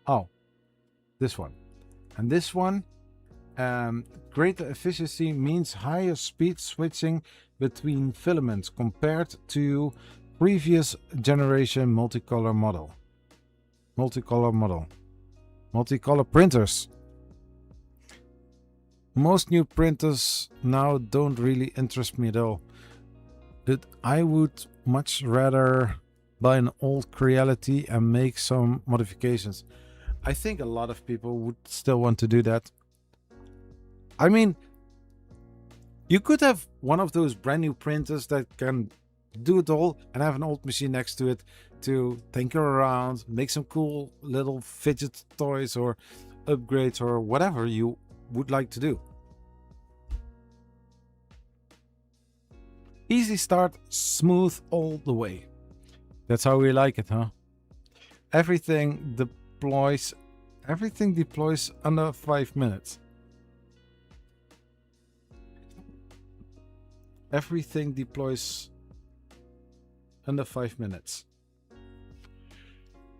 Oh, this one. And this one, greater efficiency means higher speed switching between filaments compared to previous generation multicolor printers. Most new printers now don't really interest me at all. But I would much rather buy an old Creality and make some modifications. I think a lot of people would still want to do that. I mean, you could have one of those brand new printers that can do it all and have an old machine next to it to tinker around, make some cool little fidget toys or upgrades or whatever you would like to do. Easy start, smooth all the way. That's how we like it, huh? Everything deploys under 5 minutes. Everything deploys under 5 minutes.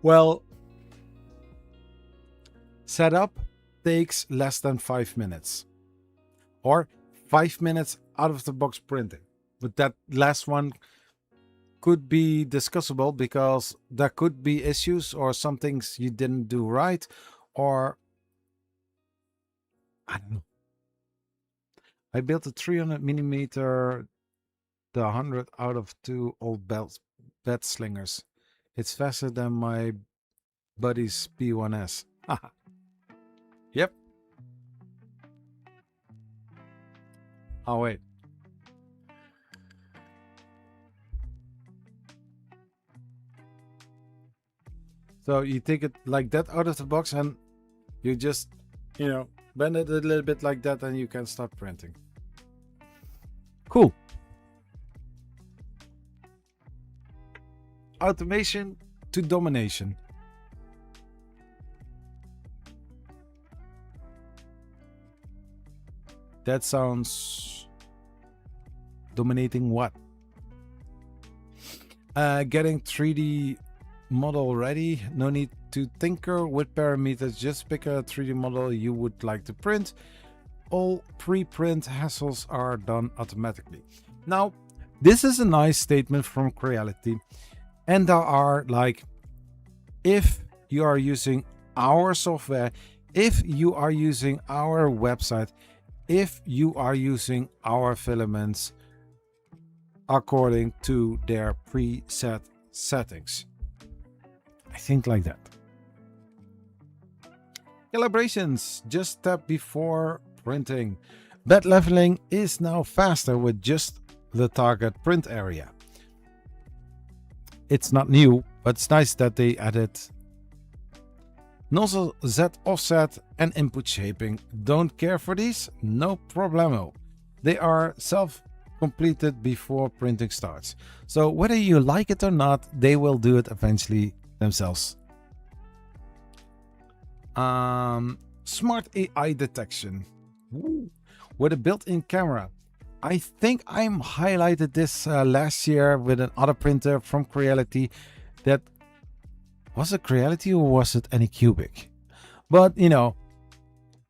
Well, setup takes less than 5 minutes. Or 5 minutes out of the box printing. But that last one could be discussable because there could be issues or some things you didn't do right, or I don't know. I built a 300 millimeter, the 100 out of 2 old bed slingers. It's faster than my buddy's P1S. Yep. Oh wait. So you take it like that out of the box and you just, bend it a little bit like that and you can start printing. Cool. Automation to domination. That sounds dominating what? Getting 3D model ready. No need to tinker with parameters. Just pick a 3D model you would like to print. All pre-print hassles are done automatically. Now, this is a nice statement from Creality. And there are like, if you are using our software, if you are using our website, if you are using our filaments according to their preset settings. I think like that. Calibrations, just step before printing. Bed leveling is now faster with just the target print area. It's not new, but it's nice that they added nozzle Z offset and input shaping. Don't care for these? No problemo. They are self-completed before printing starts. So whether you like it or not, they will do it eventually themselves. Smart AI detection. Woo. With a built-in camera. I think I highlighted this last year with another printer from Creality. That was it Creality or was it Anycubic? But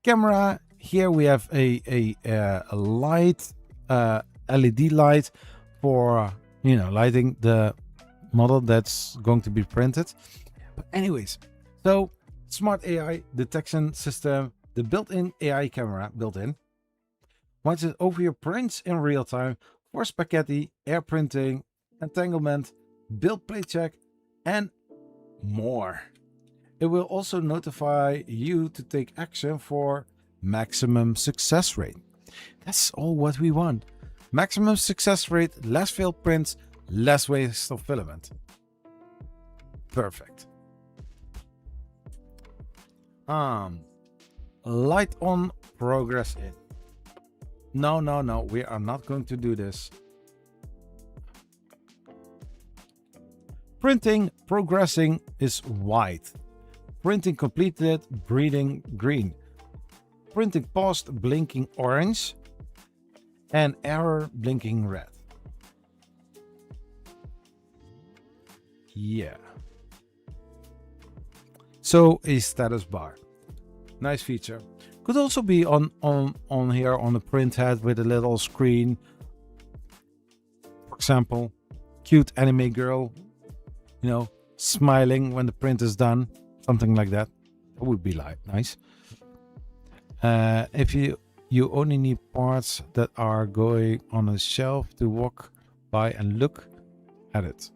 camera. Here we have a light, LED light for lighting the model that's going to be printed. But anyways, so smart AI detection system, the built-in AI camera built-in. Watches over your prints in real time for spaghetti, air printing, entanglement, build plate check, and more. It will also notify you to take action for maximum success rate. That's all what we want. Maximum success rate, less failed prints, less waste of filament. Perfect. Light on, progress in. No, we are not going to do this. Printing progressing is white. Printing completed, breathing green. Printing paused, blinking orange. And error, blinking red. Yeah. So a status bar. Nice feature. Could also be on here on the print head with a little screen. For example, cute anime girl, you know, smiling when the print is done. Something like that. That would be like nice. If you only need parts that are going on a shelf to walk by and look at it.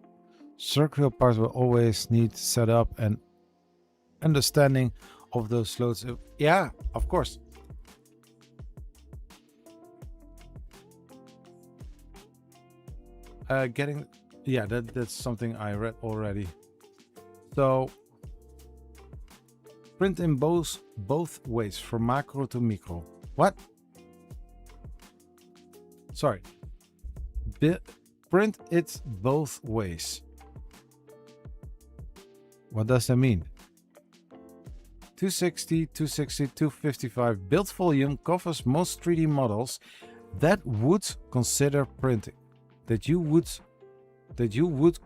Circular parts will always need setup and understanding of those loads. Yeah, of course. That's something I read already. So print in both ways, from macro to micro. What? Sorry. Print it both ways. What does that mean? 260, 260, 255 build volume covers most 3D models that would consider printing. That you would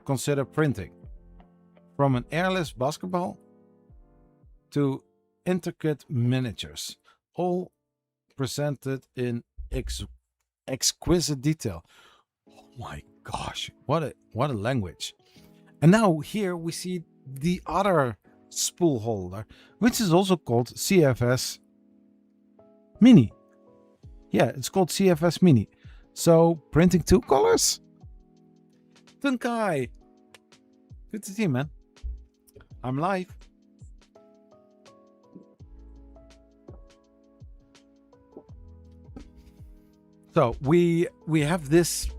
consider printing. From an airless basketball to intricate miniatures, all presented in exquisite detail. Oh my gosh, what a language. And now here we see the other spool holder, which is also called CFS Mini. Yeah, it's called CFS Mini. So printing 2 colors. Tunkai, good to see you, man. I'm live. So we have this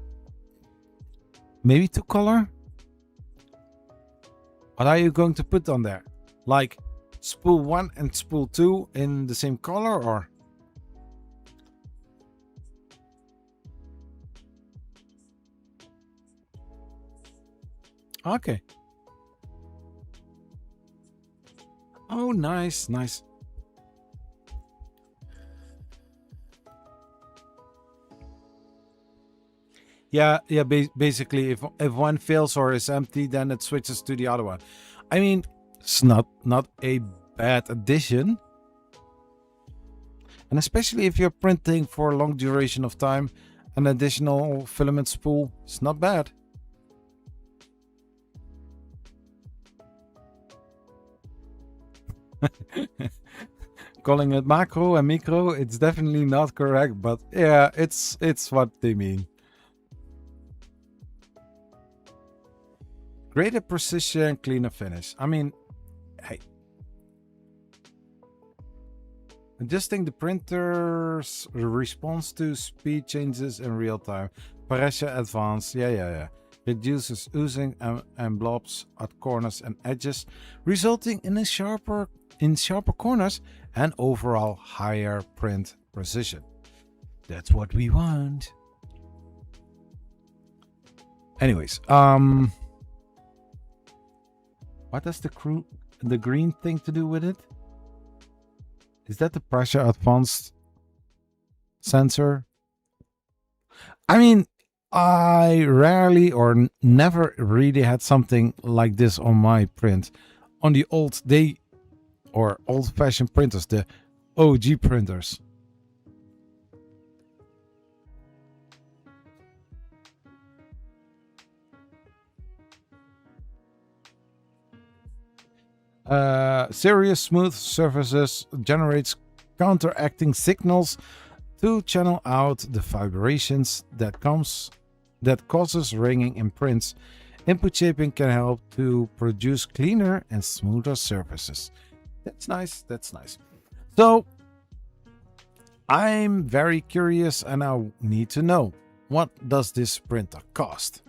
maybe 2 color. What are you going to put on there? Like spool 1 and spool 2 in the same color, or? Okay. Oh, nice, nice. Yeah, basically if one fails or is empty, then it switches to the other one. I mean, it's not a bad addition. And especially if you're printing for a long duration of time, an additional filament spool is not bad. Calling it macro and micro, it's definitely not correct, but yeah, it's what they mean. Greater precision, cleaner finish. I mean, hey. Adjusting the printer's response to speed changes in real time. Pressure advanced. Yeah. Reduces oozing and blobs at corners and edges, resulting in sharper corners and overall higher print precision. That's what we want. Anyways, what does the green thing to do with it? Is that the pressure advanced sensor? I mean, I rarely or never really had something like this on my print. On the old-fashioned printers, the OG printers. Serious smooth surfaces generates counteracting signals to channel out the vibrations that causes ringing in prints. Input shaping can help to produce cleaner and smoother surfaces. That's nice. That's nice. So I'm very curious and I need to know, what does this printer cost?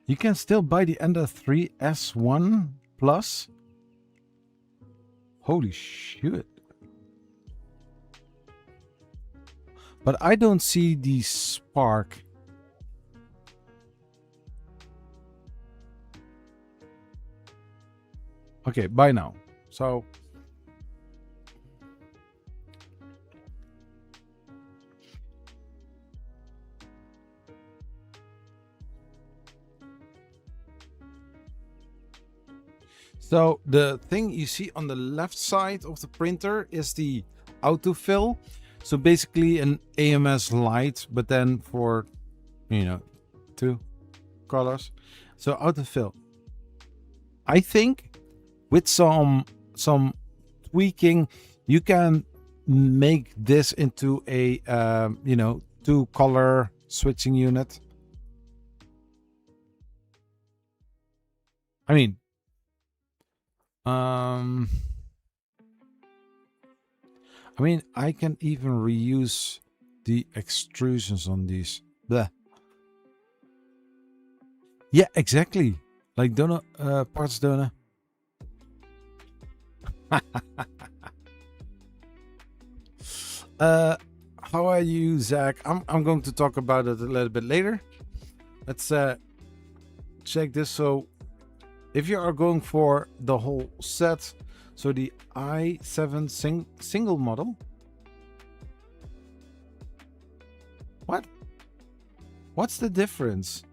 You can still buy the Ender 3 S1 Plus. Holy shit. But I don't see the spark. Okay, buy now. So the thing you see on the left side of the printer is the autofill. So basically an AMS light, but then for, you know, 2 colors. So autofill. I think with some tweaking, you can make this into a you know, 2 color switching unit. I mean, I can even reuse the extrusions on these. Bleh. Yeah, exactly. Like donor parts donor. How are you, Zach? I'm going to talk about it a little bit later. Let's check this. So if you are going for the whole set, so the i7 single model. What's the difference?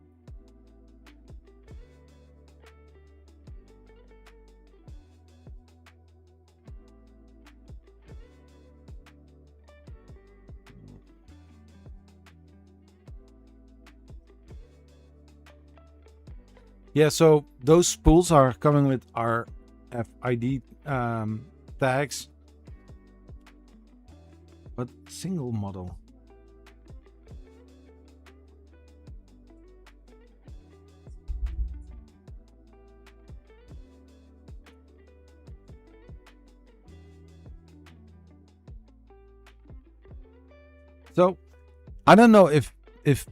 Yeah, so those spools are coming with RFID tags, but single model. So I don't know if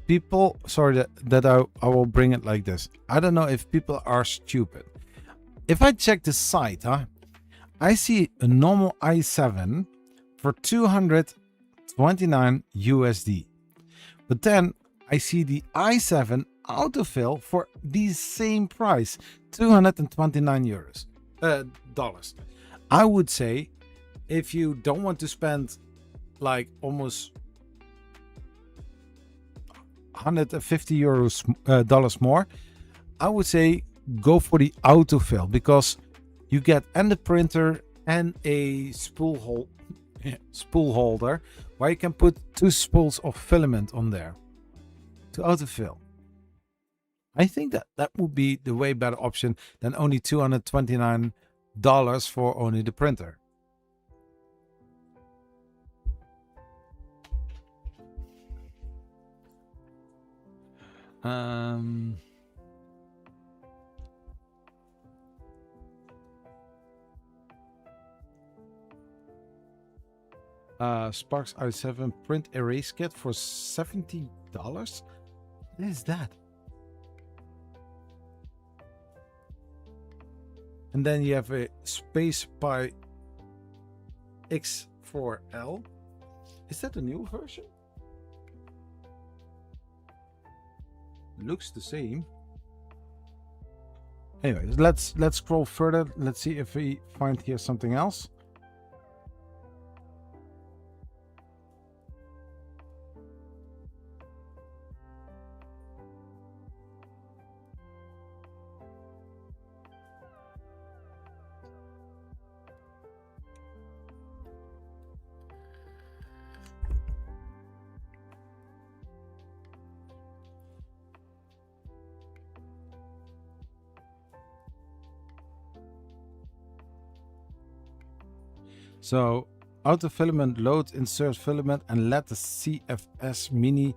people, sorry that I will bring it like this. I don't know if people are stupid. If I check the site, I see a normal i7 for 229 USD. But then I see the i7 autofill for the same price, 229 euros, dollars. I would say if you don't want to spend like almost 150 euros dollars more, I would say go for the autofill, because you get and the printer and a spool holder where you can put 2 spools of filament on there to autofill. I think that would be the way better option than only $229 for only the printer. Sparks i7 print erase kit for $70. What is that? And then you have a Space Pi X4L. Is that a new version? Looks the same. Anyways, let's scroll further. Let's see if we find here something else. So auto filament load, insert filament, and let the CFS Mini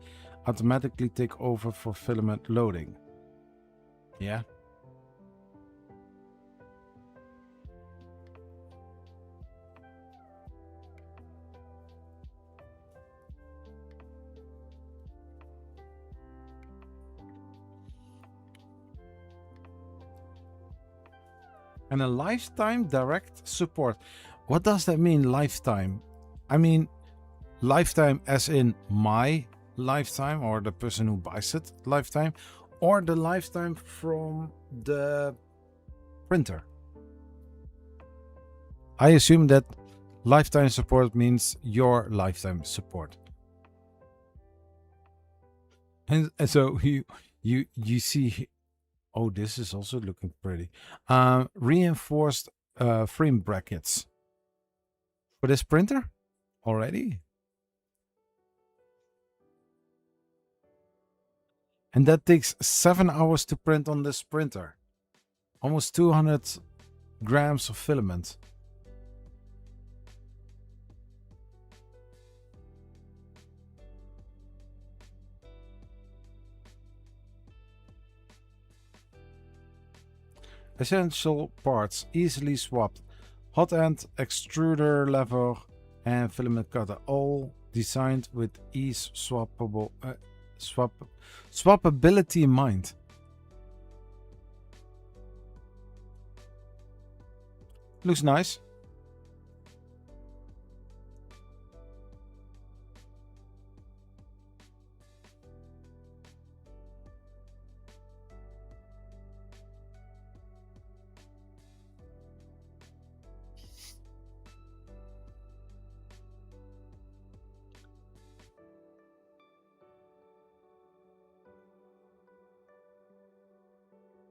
automatically take over for filament loading. Yeah. And a lifetime direct support. What does that mean, lifetime? I mean, lifetime as in my lifetime or the person who buys it lifetime, or the lifetime from the printer. I assume that lifetime support means your lifetime support. And so you see, oh, this is also looking pretty. Reinforced frame brackets for this printer already. And that takes 7 hours to print on this printer. Almost 200 grams of filament. Essential parts easily swapped. Hot end, extruder lever, and filament cutter, all designed with ease swappability in mind. Looks nice.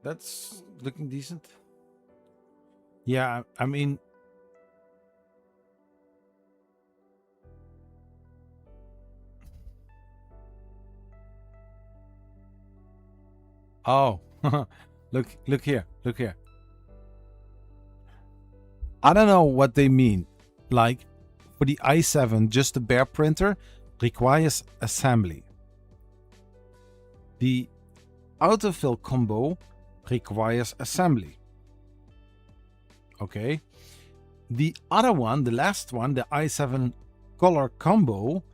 That's looking decent. Yeah, I mean, oh, look here, look here. I don't know what they mean. Like for the i7, just the bare printer requires assembly. The autofill combo requires assembly. Okay. The other one, the last one, the i7 color combo,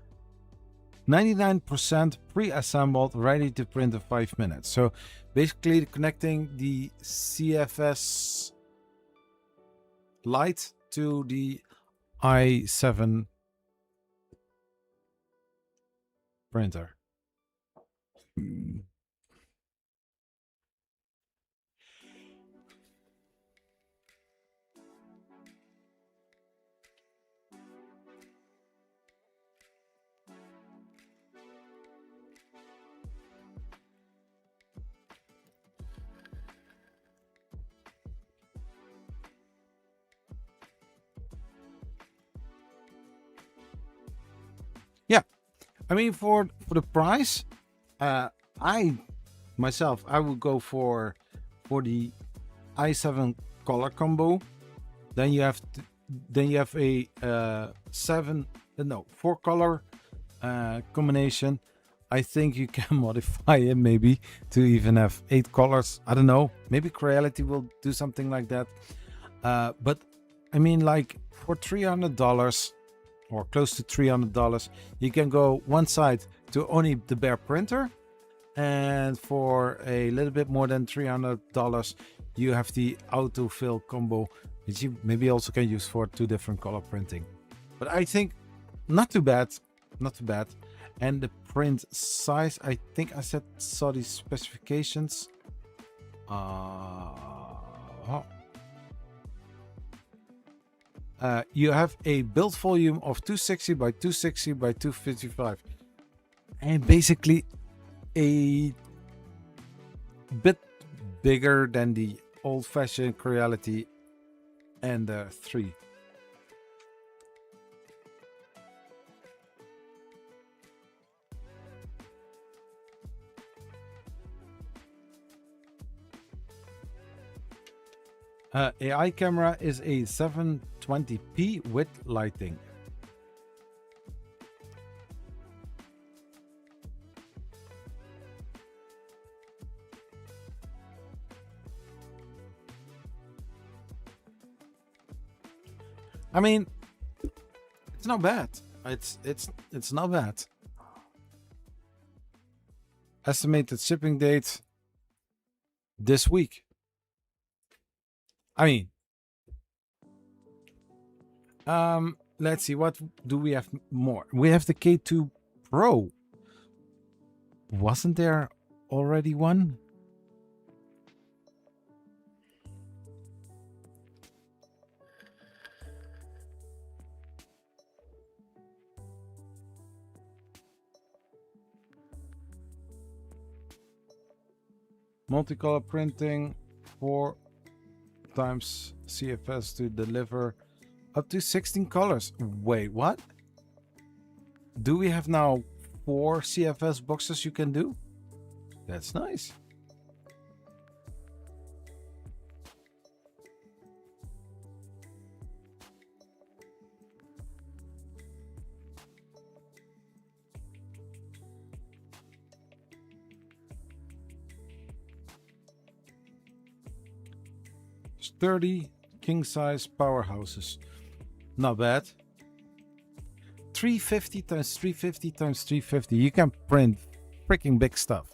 99% pre-assembled, ready to print in 5 minutes. So basically connecting the CFS light to the i7 printer. Yeah, I mean for the price, I myself I would go for the i7 color combo. Then you have a 4 color combination. I think you can modify it maybe to even have 8 colors. I don't know. Maybe Creality will do something like that. But I mean, like for $300 or close to $300, you can go one side to only the bare printer, and for a little bit more than $300, you have the autofill combo, which you maybe also can use for 2 different color printing. But I think not too bad, not too bad. And the print size, I think I saw these specifications. You have a build volume of 260 by 260 by 255, and basically a bit bigger than the old-fashioned Creality and 3. AI camera is a 720p with lighting. I mean, it's not bad. It's not bad. Estimated shipping date this week. I mean, Let's see, what do we have more? We have the K2 Pro. Wasn't there already one? Multicolor printing, 4 times CFS to deliver up to 16 colors. Wait, what? Do we have now 4 CFS boxes you can do? That's nice. Sturdy king-size powerhouses. Not bad. 350 times 350 times 350. You can print freaking big stuff.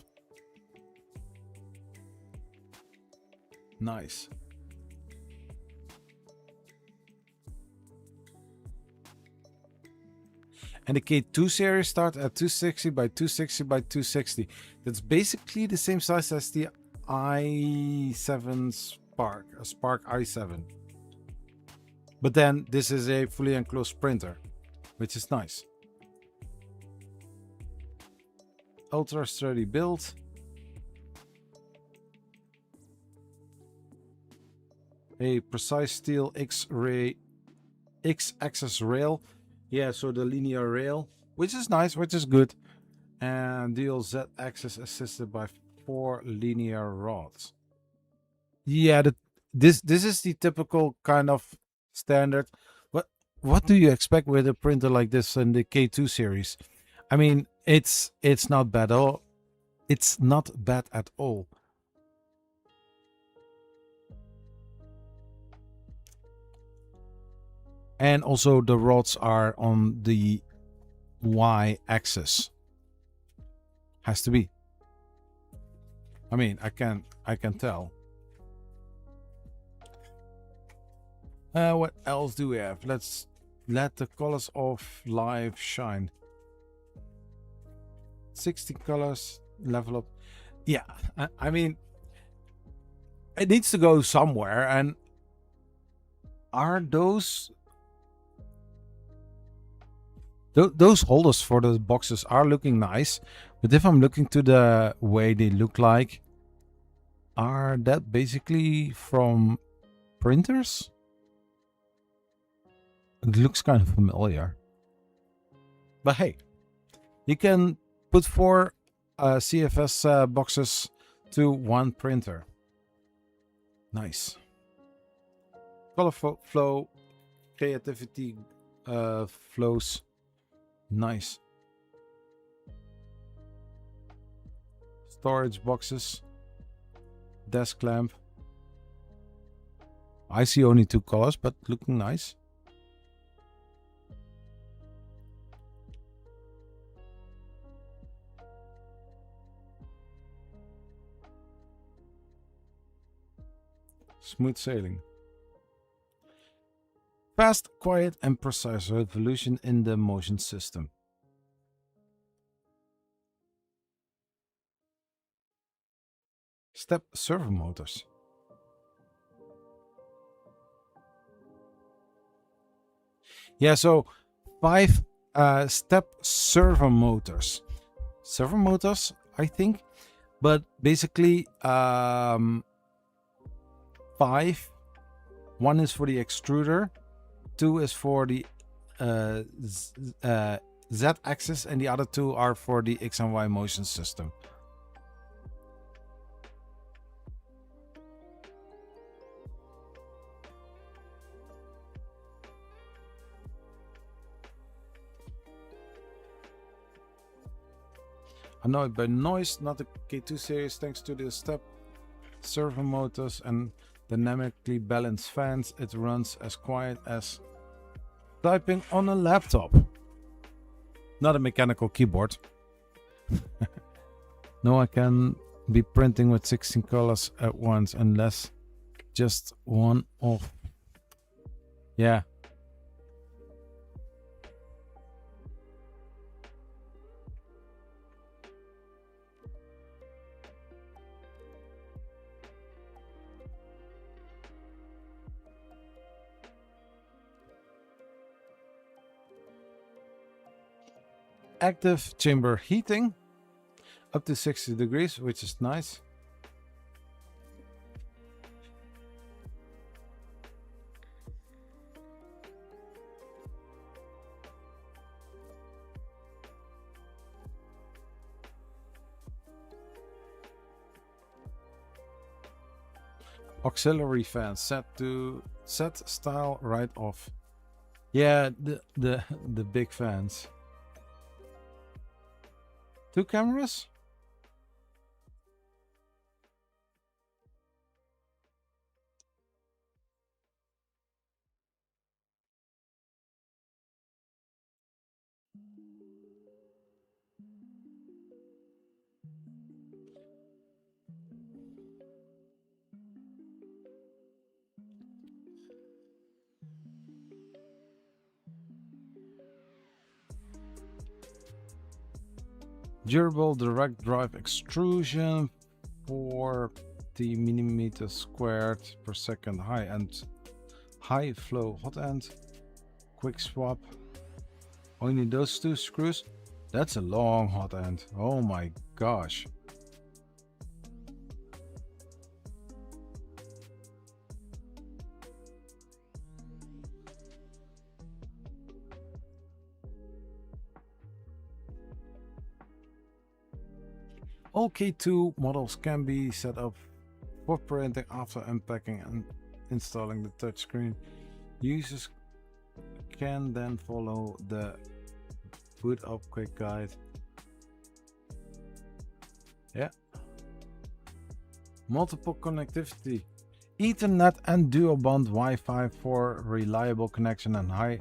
Nice. And the K2 series start at 260 by 260 by 260. That's basically the same size as the i7 Spark, a Spark i7. But then this is a fully enclosed printer, which is nice. Ultra sturdy build. A precise steel X-axis rail. Yeah, so the linear rail, which is nice, which is good. And dual Z-axis assisted by 4 linear rods. Yeah, this is the typical kind of standard. What do you expect with a printer like this in the K2 series? I mean, it's not bad at all. It's not bad at all. And also the rods are on the Y-axis. Has to be. I mean, I can tell. What else do we have? Let's let the colors of life shine. 60 colors, level up. Yeah, I mean, it needs to go somewhere. And are those holders for the boxes are looking nice, but if I'm looking to the way they look like, are that basically from printers? It looks kind of familiar. But hey, you can put 4 CFS boxes to 1 printer. Nice. Color flow, creativity flows. Nice. Storage boxes. Desk lamp. I see only 2 colors, but looking nice. Smooth sailing. Fast, quiet, and precise revolution in the motion system. Step servo motors. Yeah, so 5 step servo motors. Servo motors, I think. But basically, 5. 1 is for the extruder. 2 is for the Z-axis, and the other 2 are for the X and Y motion system. Annoyed by noise, not the K2 series, thanks to the step servo motors and dynamically balanced fans. It runs as quiet as typing on a laptop. Not a mechanical keyboard. No, I can be printing with 16 colors at once unless just one off. Yeah. active chamber heating up to 60 degrees, which is nice. Auxiliary fan set style right off. Yeah, the big fans. 2 cameras? Durable direct drive extrusion, 40 millimeters squared per second, high flow hot end, quick swap. Only those 2 screws. That's a long hot end. Oh my gosh. All K2 models can be set up for printing after unpacking and installing the touchscreen. Users can then follow the boot up quick guide. Yeah. Multiple connectivity. Ethernet and dual band Wi-Fi for reliable connection and high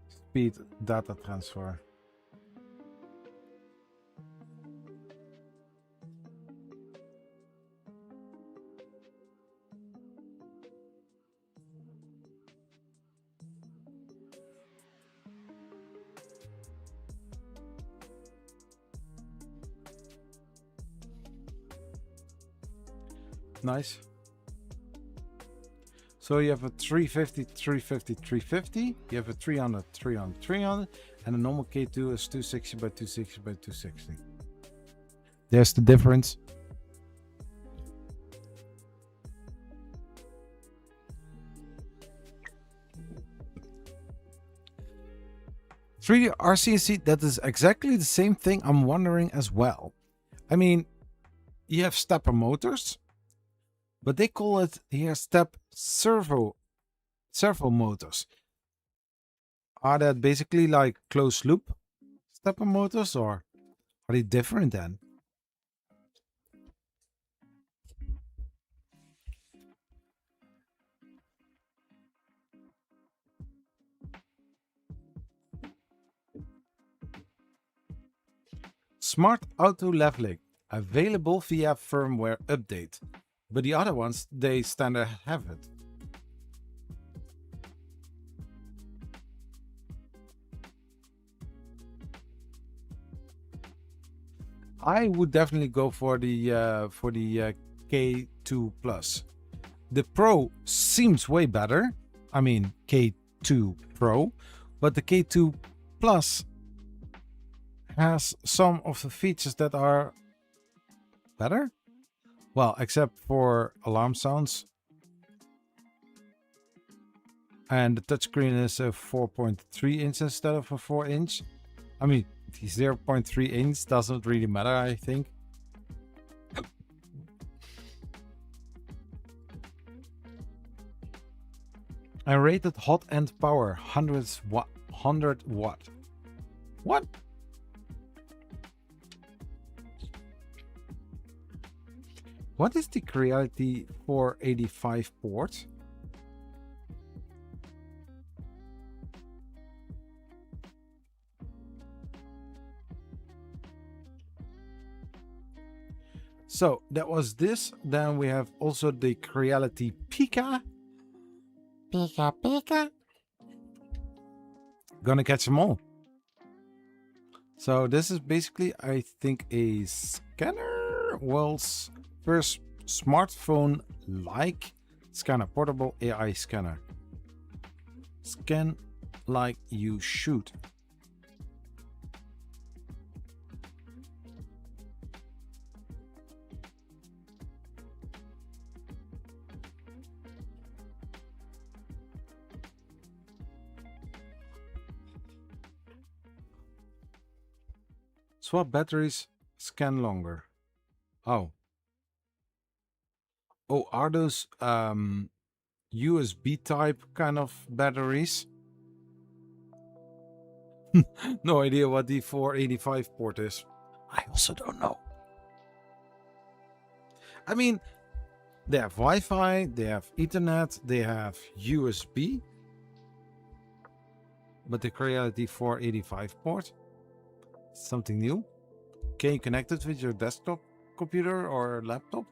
speed data transfer. Nice. So you have a 350, 350, 350. You have a 300, 300, 300, and a normal K2 is 260 by 260 by 260. There's the difference. RCNC, that is exactly the same thing I'm wondering as well. I mean, you have stepper motors, but they call it here step servo motors. Are that basically like closed loop stepper motors, or are they different then? Smart auto leveling available via firmware update, but the other ones, they standard have it. I would definitely go for the K2 Plus. The Pro seems way better. I mean K2 Pro, but the K2 Plus has some of the features that are better. Well, except for alarm sounds. And the touchscreen is a 4.3 inch instead of a 4 inch. I mean, the 0.3 inch doesn't really matter, I think. I rated hot end power 100 watt. What? What is the Creality 485 port? So that was this. Then we have also the Creality Pika. Pika. Gonna catch them all. So this is basically, I think, a scanner. World's first smartphone-like scanner, portable AI scanner. Scan like you should. Swap batteries, scan longer. Oh. Oh, are those USB type kind of batteries? No idea what the 485 port is. I also don't know. I mean, they have Wi-Fi, they have Ethernet, they have USB. But the Creality 485 port, something new. Can you connect it with your desktop computer or laptop?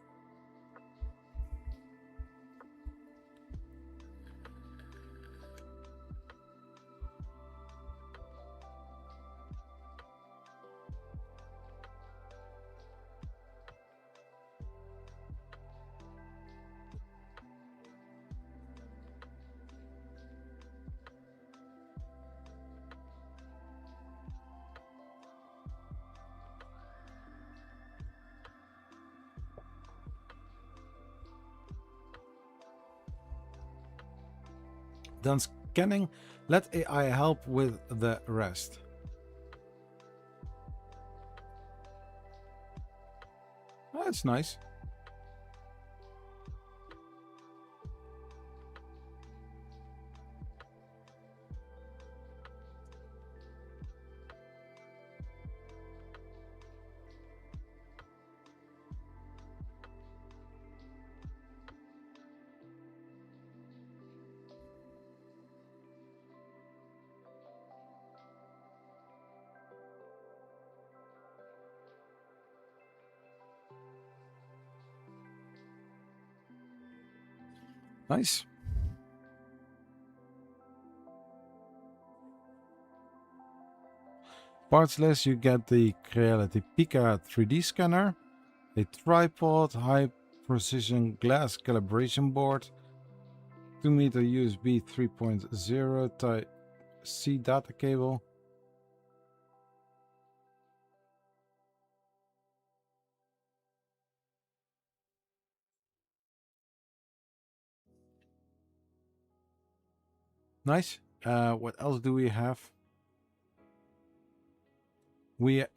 Done scanning. Let AI help with the rest. Oh, that's nice. Nice. Parts list, you get the Creality Pika 3D scanner, a tripod, high precision glass calibration board, 2-meter USB 3.0 Type C data cable. Nice. What else do we have?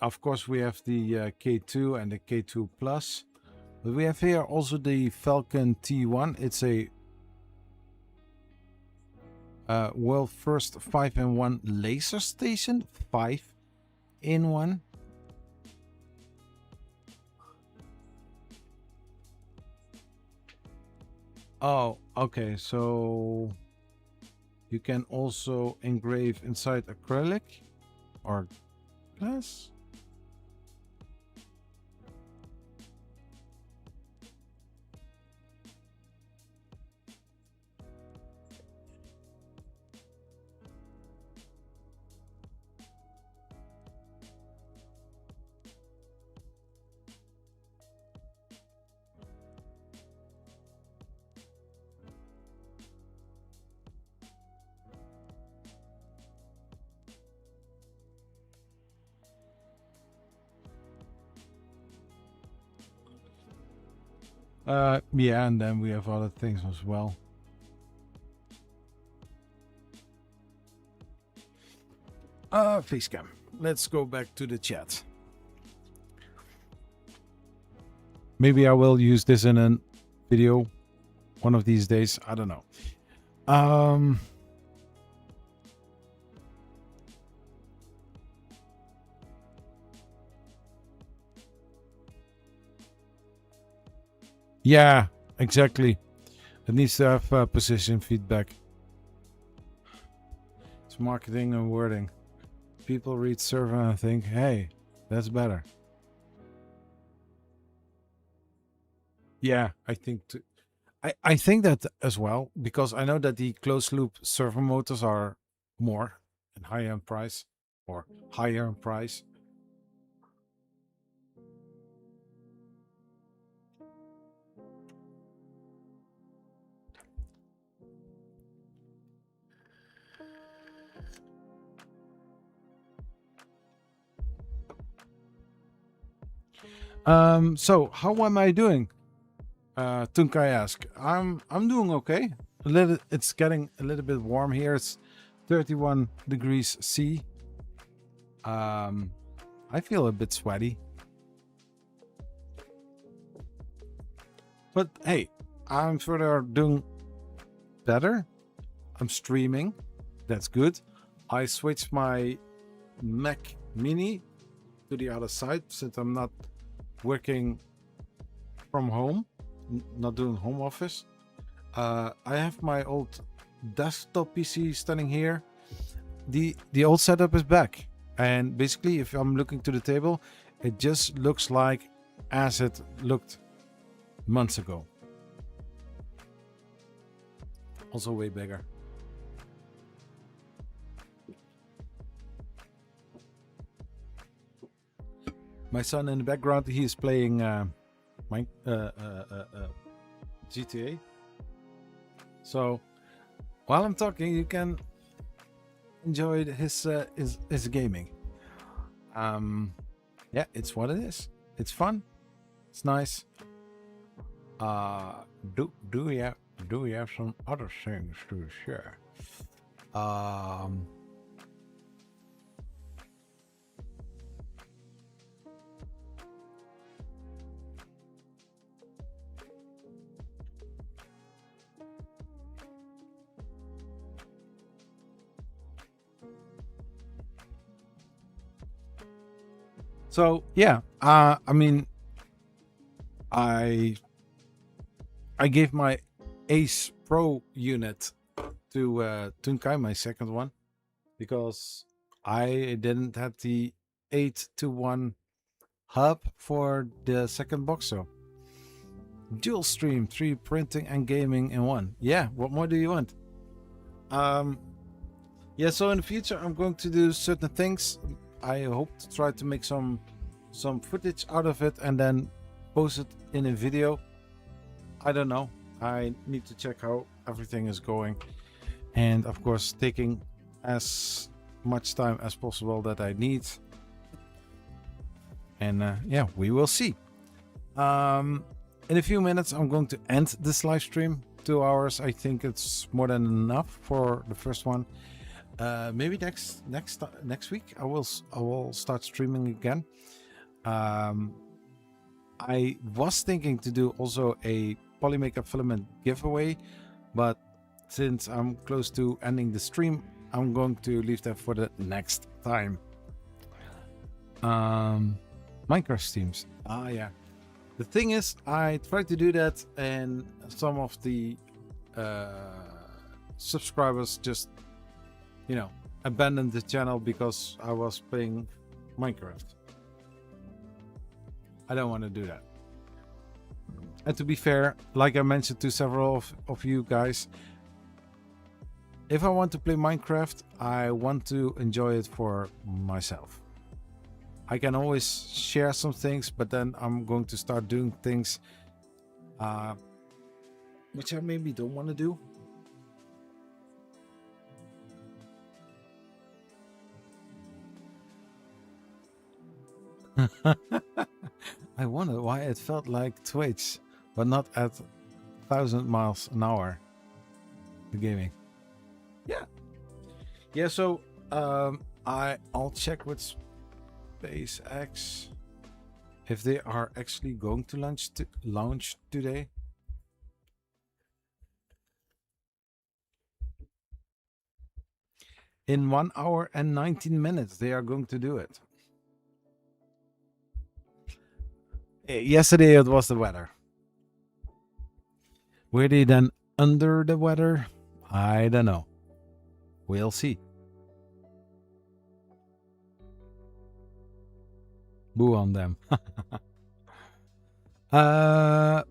Of course, we have the K2 and the K2 Plus. But we have here also the Falcon T1. It's a world first 5-in-1 laser station. 5-in-1. Oh, okay. So you can also engrave inside acrylic or glass. Yeah, and then we have other things as well. Facecam. Let's go back to the chat. Maybe I will use this in a video one of these days. I don't know. Yeah, exactly. It needs to have position feedback. It's marketing and wording. People read server and think, hey, that's better. Yeah, I think I think that as well, because I know that the closed loop servo motors are more and higher in price or higher in price. So how am I doing? Tunkai ask. I'm doing okay. It's getting a little bit warm here. It's 31 degrees C. I feel a bit sweaty. But hey, I'm further doing better. I'm streaming. That's good. I switched my Mac Mini to the other side since I'm not working from home, not doing home office. I have my old desktop PC standing here. The old setup is back, and basically if I'm looking to the table, it just looks like as it looked months ago. Also way bigger. My son in the background, he is playing GTA. So while I'm talking, you can enjoy his gaming. Yeah, it's what it is. It's fun. It's nice. Do we have some other things to share? So yeah, I mean, I gave my Ace Pro unit to Tunkai, my second one, because I didn't have the 8-to-1 hub for the second box. So dual stream, 3 printing and gaming in one. Yeah, what more do you want? Yeah, so in the future I'm going to do certain things. I hope to try to make some footage out of it and then post it in a video. I don't know. I need to check how everything is going, and of course taking as much time as possible that I need. And yeah, we will see. In a few minutes I'm going to end this live stream. 2 hours, I think it's more than enough for the first one. Maybe next week I will start streaming again. I was thinking to do also a Polymaker filament giveaway, but since I'm close to ending the stream, I'm going to leave that for the next time. Minecraft streams. Yeah. The thing is, I tried to do that, and some of the subscribers just, you know, abandoned the channel because I was playing Minecraft. I don't want to do that. And to be fair, like I mentioned to several of you guys, if I want to play Minecraft, I want to enjoy it for myself. I can always share some things, but then I'm going to start doing things which I maybe don't want to do. I wonder why it felt like Twitch, but not at 1,000 miles an hour. The gaming. Yeah. So I'll check with SpaceX if they are actually going to launch today. In 1 hour and 19 minutes, they are going to do it. Yesterday it was the weather. Were they then under the weather? I don't know. We'll see. Boo on them.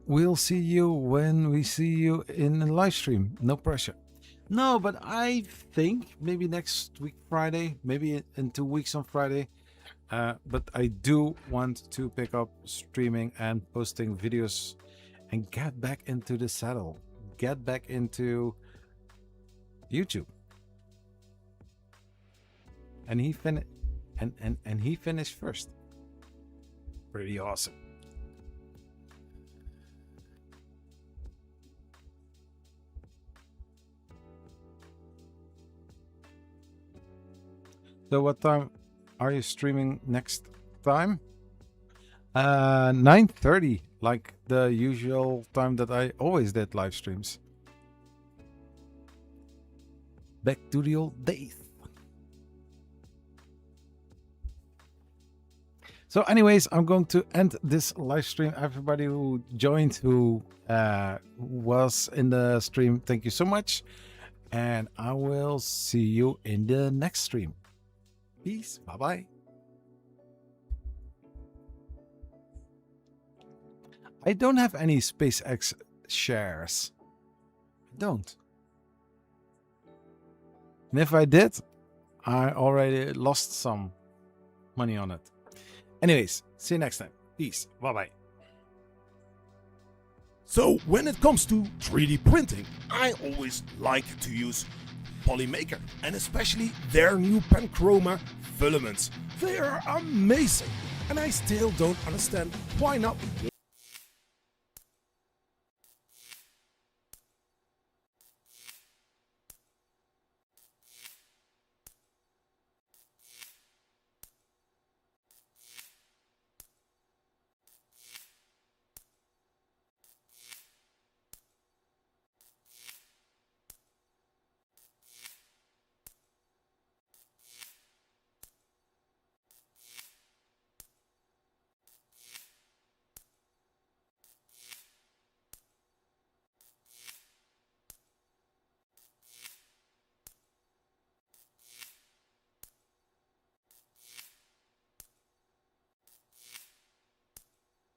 We'll see you when we see you in a live stream. No pressure. No, but I think maybe next week Friday, maybe in 2 weeks on Friday. But I do want to pick up streaming and posting videos and get back into the saddle. Get back into YouTube. And he finished first. Pretty awesome. So what time are you streaming next time. 9:30, like the usual time that I always did live streams. Back to the old days. So anyways, I'm going to end this live stream. Everybody who joined, who was in the stream, thank you so much. And I will see you in the next stream. Peace. Bye-bye. I don't have any SpaceX shares. I don't. And if I did, I already lost some money on it. Anyways, see you next time. Peace. Bye-bye. So when it comes to 3D printing, I always like to use Polymaker, and especially their new Panchroma filaments. They are amazing, and I still don't understand why not